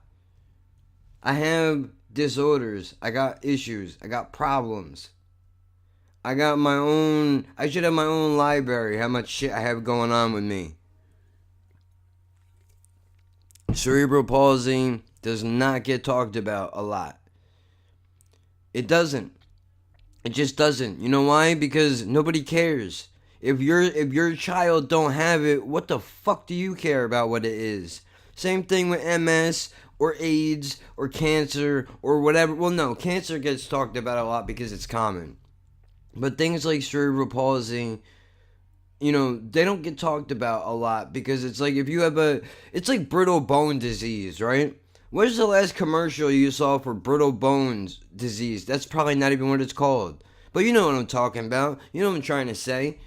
I have disorders. I got issues. I got problems. I should have my own library, how much shit I have going on with me. Cerebral palsy does not get talked about a lot. It doesn't. It just doesn't. You know why? Because nobody cares. If your child don't have it, what the fuck do you care about what it is? Same thing with MS or AIDS or cancer or whatever. Well, no, cancer gets talked about a lot because it's common. But things like cerebral palsy, you know, they don't get talked about a lot because it's like if you have it's like brittle bone disease, right? When's the last commercial you saw for brittle bones disease? That's probably not even what it's called. But you know what I'm talking about. You know what I'm trying to say.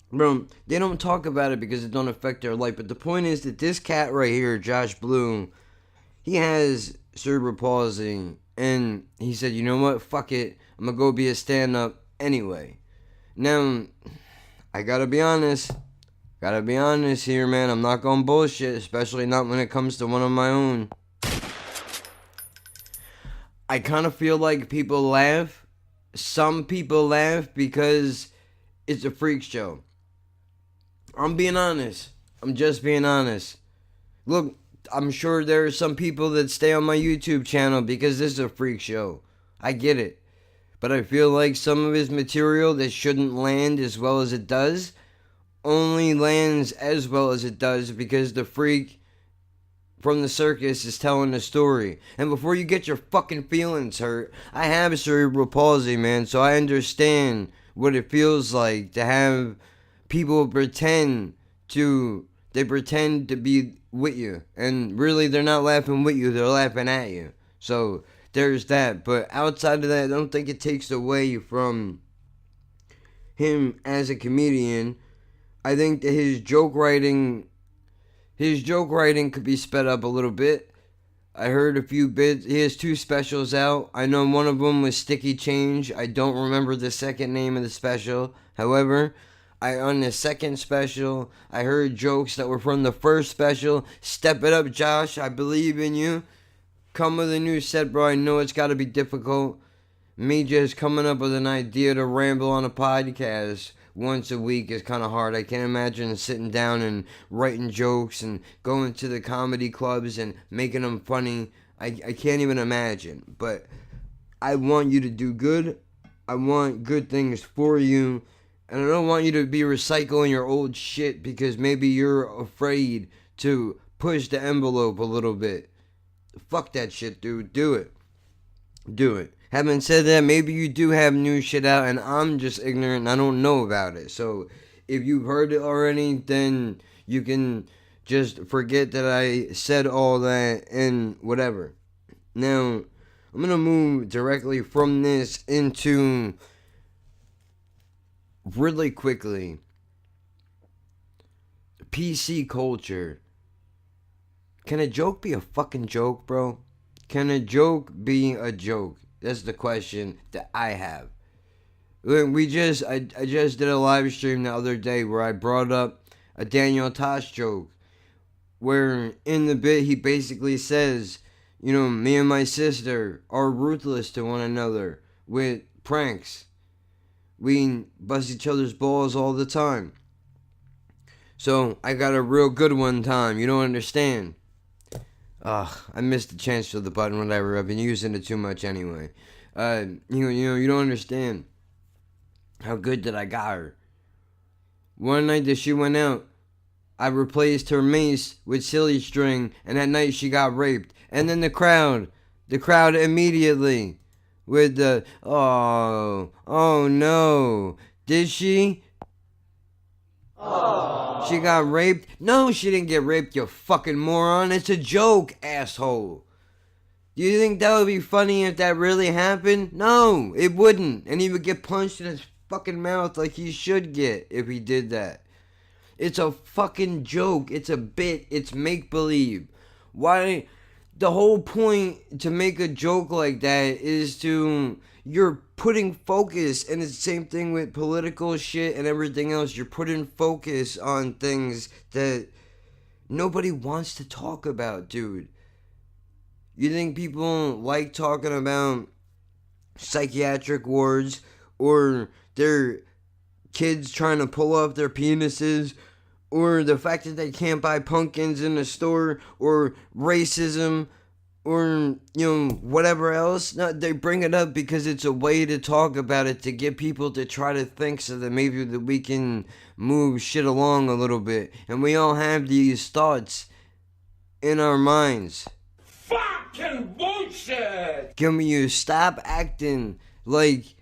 Bro, they don't talk about it because it don't affect their life. But the point is that this cat right here, Josh Blue, he has cerebral palsy. And he said, you know what? Fuck it. I'm going to go be a stand-up anyway. Now, I got to be honest. Gotta be honest here, man. I'm not gonna bullshit, especially not when it comes to one of my own. I kind of feel like people laugh. Some people laugh because it's a freak show. I'm being honest. I'm just being honest. Look, I'm sure there are some people that stay on my YouTube channel because this is a freak show. I get it. But I feel like some of his material that shouldn't land as well as it does only lands as well as it does because the freak from the circus is telling the story. And before you get your fucking feelings hurt, I have cerebral palsy, man, so I understand what it feels like to have people pretend to be with you, and really they're not laughing with you, they're laughing at you. So there's that. But outside of that, I don't think it takes away from him as a comedian. I think that his joke writing could be sped up a little bit. I heard a few bits. He has 2 specials out. I know one of them was Sticky Change. I don't remember the second name of the special. However, on the second special, I heard jokes that were from the first special. Step it up, Josh. I believe in you. Come with a new set, bro. I know it's got to be difficult. Me just coming up with an idea to ramble on a podcast once a week is kind of hard. I can't imagine sitting down and writing jokes and going to the comedy clubs and making them funny. I can't even imagine. But I want you to do good. I want good things for you. And I don't want you to be recycling your old shit because maybe you're afraid to push the envelope a little bit. Fuck that shit, dude. Do it. Do it. Having said that, maybe you do have new shit out and I'm just ignorant and I don't know about it. So if you've heard it already, then you can just forget that I said all that and whatever. Now, I'm going to move directly from this into, really quickly, PC culture. Can a joke be a fucking joke, bro? Can a joke be a joke? That's the question that I have. I just did a live stream the other day where I brought up a Daniel Tosh joke, where in the bit he basically says, you know, me and my sister are ruthless to one another with pranks. We bust each other's balls all the time. So I got a real good one time. You don't understand. I missed the chance for the button, whatever. I've been using it too much anyway. You don't understand how good that I got her. One night that she went out, I replaced her mace with silly string, and that night she got raped. And then the crowd immediately with the, oh no, did she? Aww. She got raped? No, she didn't get raped, you fucking moron. It's a joke, asshole. Do you think that would be funny if that really happened? No, it wouldn't. And he would get punched in his fucking mouth like he should get if he did that. It's a fucking joke. It's a bit. It's make-believe. Why? The whole point to make a joke like that is to, you're putting focus, and it's the same thing with political shit and everything else. You're putting focus on things that nobody wants to talk about, dude. You think people like talking about psychiatric wards or their kids trying to pull up their penises, or the fact that they can't buy pumpkins in the store, or racism, or, whatever else? No, they bring it up because it's a way to talk about it, to get people to try to think so that maybe that we can move shit along a little bit. And we all have these thoughts in our minds. Fucking bullshit! Can you stop acting like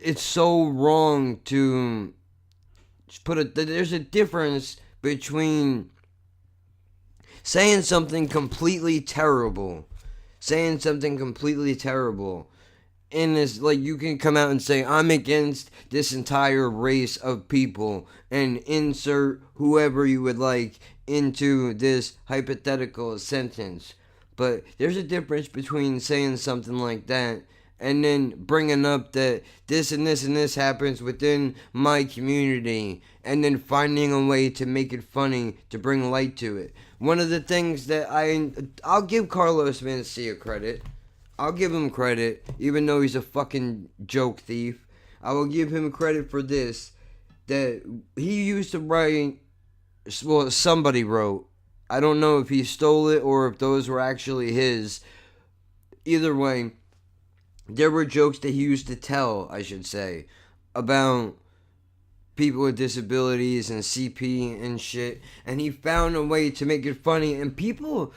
it's so wrong to there's a difference between saying something completely terrible, and it's like you can come out and say, I'm against this entire race of people, and insert whoever you would like into this hypothetical sentence. But there's a difference between saying something like that and then bringing up that this and this and this happens within my community, and then finding a way to make it funny, to bring light to it. One of the things that I'll give Carlos Mencia credit. I'll give him credit, even though he's a fucking joke thief. I will give him credit for this, that he used to write, well, somebody wrote. I don't know if he stole it or if those were actually his. Either way, there were jokes that he used to tell, I should say, about people with disabilities and CP and shit, and he found a way to make it funny, and people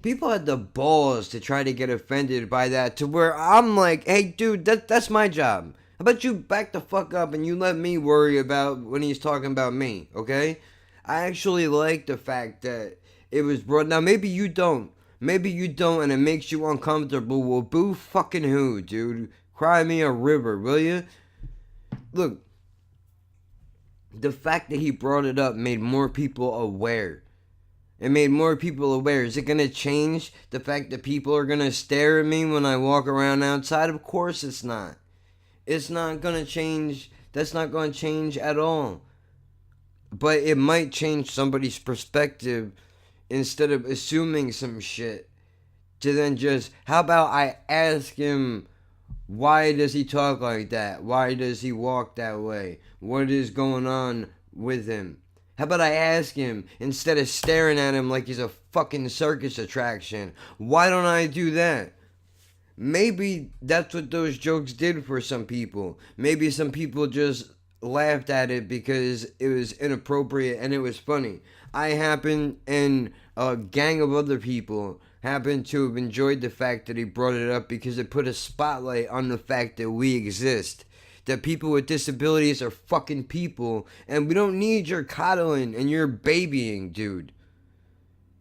had the balls to try to get offended by that, to where I'm like, hey dude, that's my job. How about you back the fuck up and you let me worry about when he's talking about me, okay? I actually like the fact that it was brought. Now maybe you don't and it makes you uncomfortable. Well, boo fucking who, dude? Cry me a river, will you? Look, the fact that he brought it up made more people aware. It made more people aware. Is it going to change the fact that people are going to stare at me when I walk around outside? Of course it's not. It's not going to change. That's not going to change at all. But it might change somebody's perspective instead of assuming some shit. To then just, how about I ask him, why does he talk like that? Why does he walk that way? What is going on with him? How about I ask him, instead of staring at him like he's a fucking circus attraction? Why don't I do that? Maybe that's what those jokes did for some people. Maybe some people just laughed at it because it was inappropriate and it was funny. I happen, and a gang of other people happen to have enjoyed the fact that he brought it up because it put a spotlight on the fact that we exist. That people with disabilities are fucking people, and we don't need your coddling and your babying, dude.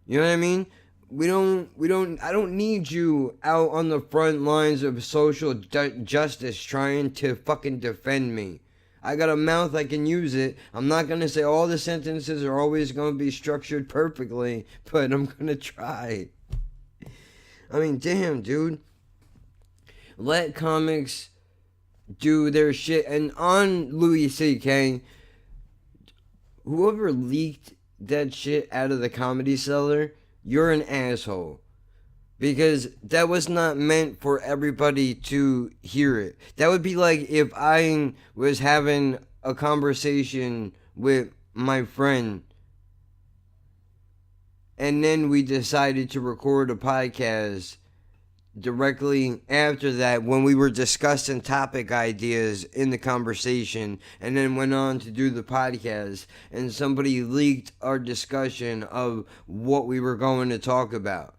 You know what I mean? I don't need you out on the front lines of social justice trying to fucking defend me. I got a mouth, I can use it. I'm not going to say all the sentences are always going to be structured perfectly, but I'm going to try. I mean, damn, dude. Let comics do their shit. And on Louis C.K., whoever leaked that shit out of the Comedy Cellar, you're an asshole. Because that was not meant for everybody to hear it. That would be like if I was having a conversation with my friend and then we decided to record a podcast directly after that when we were discussing topic ideas in the conversation, and then went on to do the podcast, and somebody leaked our discussion of what we were going to talk about.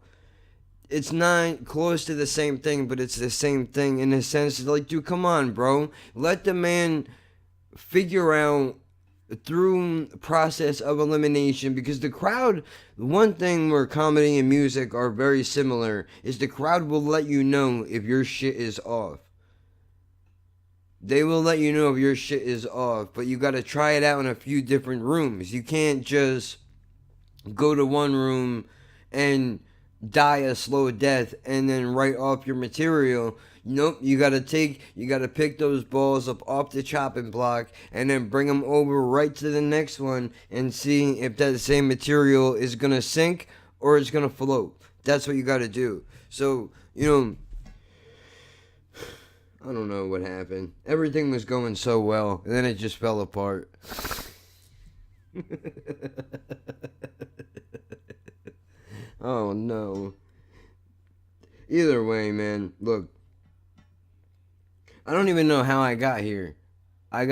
It's not close to the same thing, but it's the same thing in a sense. Like, dude, come on, bro. Let the man figure out through the process of elimination, because the crowd, one thing where comedy and music are very similar is the crowd will let you know if your shit is off. They will let you know if your shit is off, but you got to try it out in a few different rooms. You can't just go to one room and die a slow death and then write off your material. Nope, you gotta pick those balls up off the chopping block and then bring them over right to the next one and see if that same material is gonna sink or it's gonna float. That's what you gotta do. So, I don't know what happened. Everything was going so well, and then it just fell apart. Oh no. Either way, man, look. I don't even know how I got here. You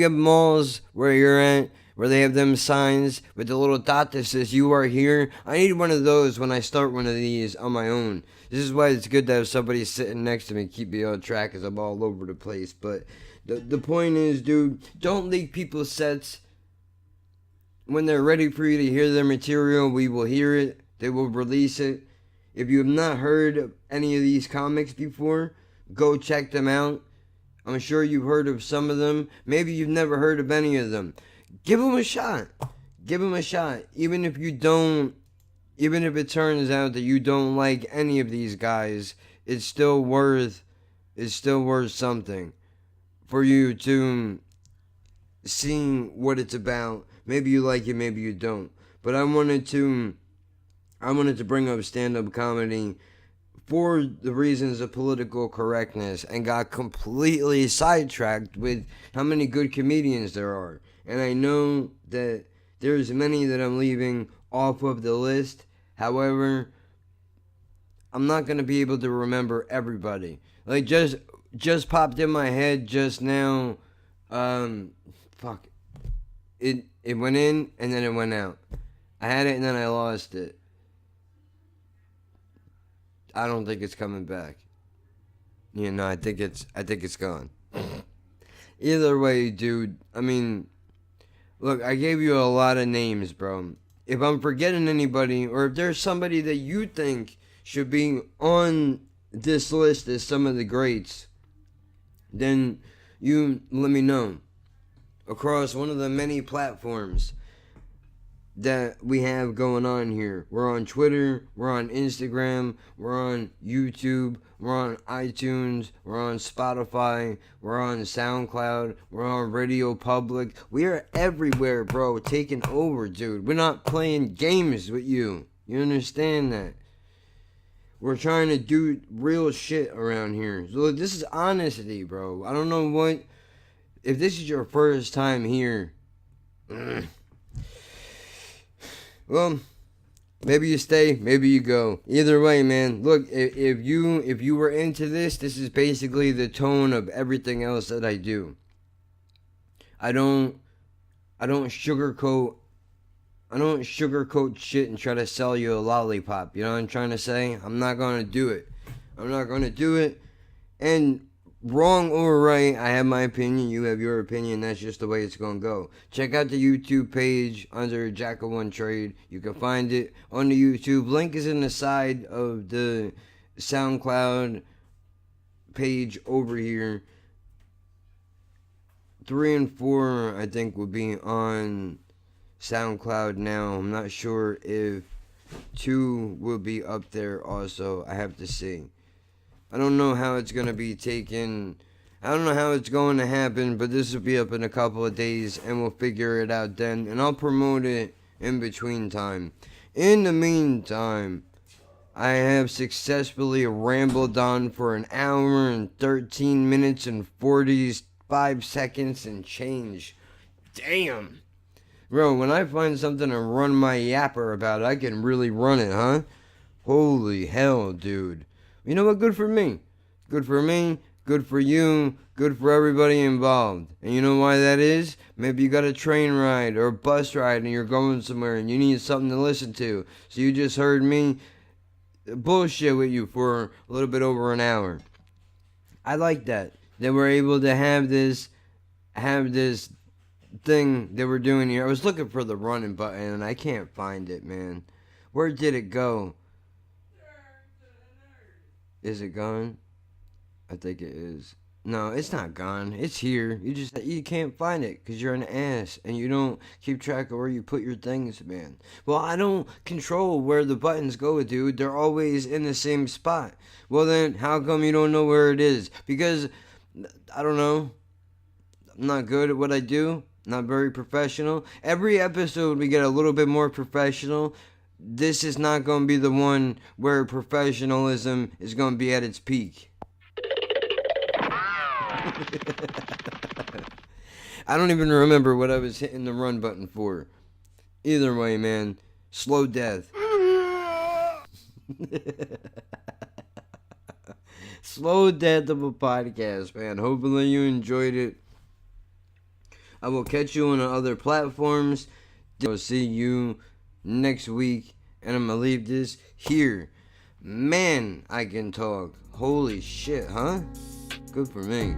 have malls where you're at, where they have them signs with the little dot that says you are here. I need one of those when I start one of these on my own. This is why it's good to have somebody sitting next to me, keep me on track, because I'm all over the place. But the point is, dude, don't leak people's sets. When they're ready for you to hear their material, we will hear it. They will release it. If you have not heard of any of these comics before, go check them out. I'm sure you've heard of some of them. Maybe you've never heard of any of them. Give them a shot. Give them a shot. Even if it turns out that you don't like any of these guys, it's still worth something for you to see what it's about. Maybe you like it, maybe you don't. But I wanted to bring up stand-up comedy for the reasons of political correctness, and got completely sidetracked with how many good comedians there are. And I know that there's many that I'm leaving off of the list. However, I'm not gonna be able to remember everybody. Like just popped in my head just now. Fuck. It went in and then it went out. I had it and then I lost it. I don't think it's coming back. You know, I think it's gone. Either way, dude. I mean, look, I gave you a lot of names, bro. If I'm forgetting anybody, or if there's somebody that you think should be on this list as some of the greats, then you let me know. Across one of the many platforms that we have going on here. We're on Twitter, we're on Instagram, we're on YouTube, we're on iTunes, we're on Spotify, we're on SoundCloud, we're on Radio Public. We are everywhere, bro, taking over, dude. We're not playing games with you. You understand that? We're trying to do real shit around here. So look, this is honesty, bro. I don't know what... If this is your first time here... Well, maybe you stay, maybe you go. Either way, man. Look, if you were into this, this is basically the tone of everything else that I do. I don't sugarcoat shit and try to sell you a lollipop. You know what I'm trying to say? I'm not gonna do it. I'm not gonna do it. And wrong or right, I have my opinion, you have your opinion, that's just the way it's gonna go. Check out the YouTube page under Jack of One Trade. You can find it on the YouTube. Link is in the side of the SoundCloud page over here. 3 and 4, I think, will be on SoundCloud now. I'm not sure if 2 will be up there also. I have to see. I don't know how it's going to be taken. I don't know how it's going to happen, but this will be up in a couple of days, and we'll figure it out then. And I'll promote it in between time. In the meantime, I have successfully rambled on for an hour and 13 minutes and 45 seconds and change. Damn. Bro, when I find something to run my yapper about, I can really run it, huh? Holy hell, dude. You know what? Good for me. Good for me. Good for you. Good for everybody involved. And you know why that is? Maybe you got a train ride or a bus ride and you're going somewhere and you need something to listen to. So you just heard me bullshit with you for a little bit over an hour. I like that. That we're able to have this thing that we're doing here. I was looking for the running button and I can't find it, man. Where did it go? Is it gone? I think it is. No, it's not gone. It's here. You can't find it because you're an ass and you don't keep track of where you put your things, man. Well, I don't control where the buttons go, dude. They're always in the same spot. Well, then how come you don't know where it is? Because, I don't know. I'm not good at what I do. Not very professional. Every episode we get a little bit more professional. This is not going to be the one where professionalism is going to be at its peak. I don't even remember what I was hitting the run button for. Either way, man. Slow death. Slow death of a podcast, man. Hopefully you enjoyed it. I will catch you on other platforms. I'll see you next week. And I'm going to leave this here. Man, I can talk. Holy shit, huh? Good for me.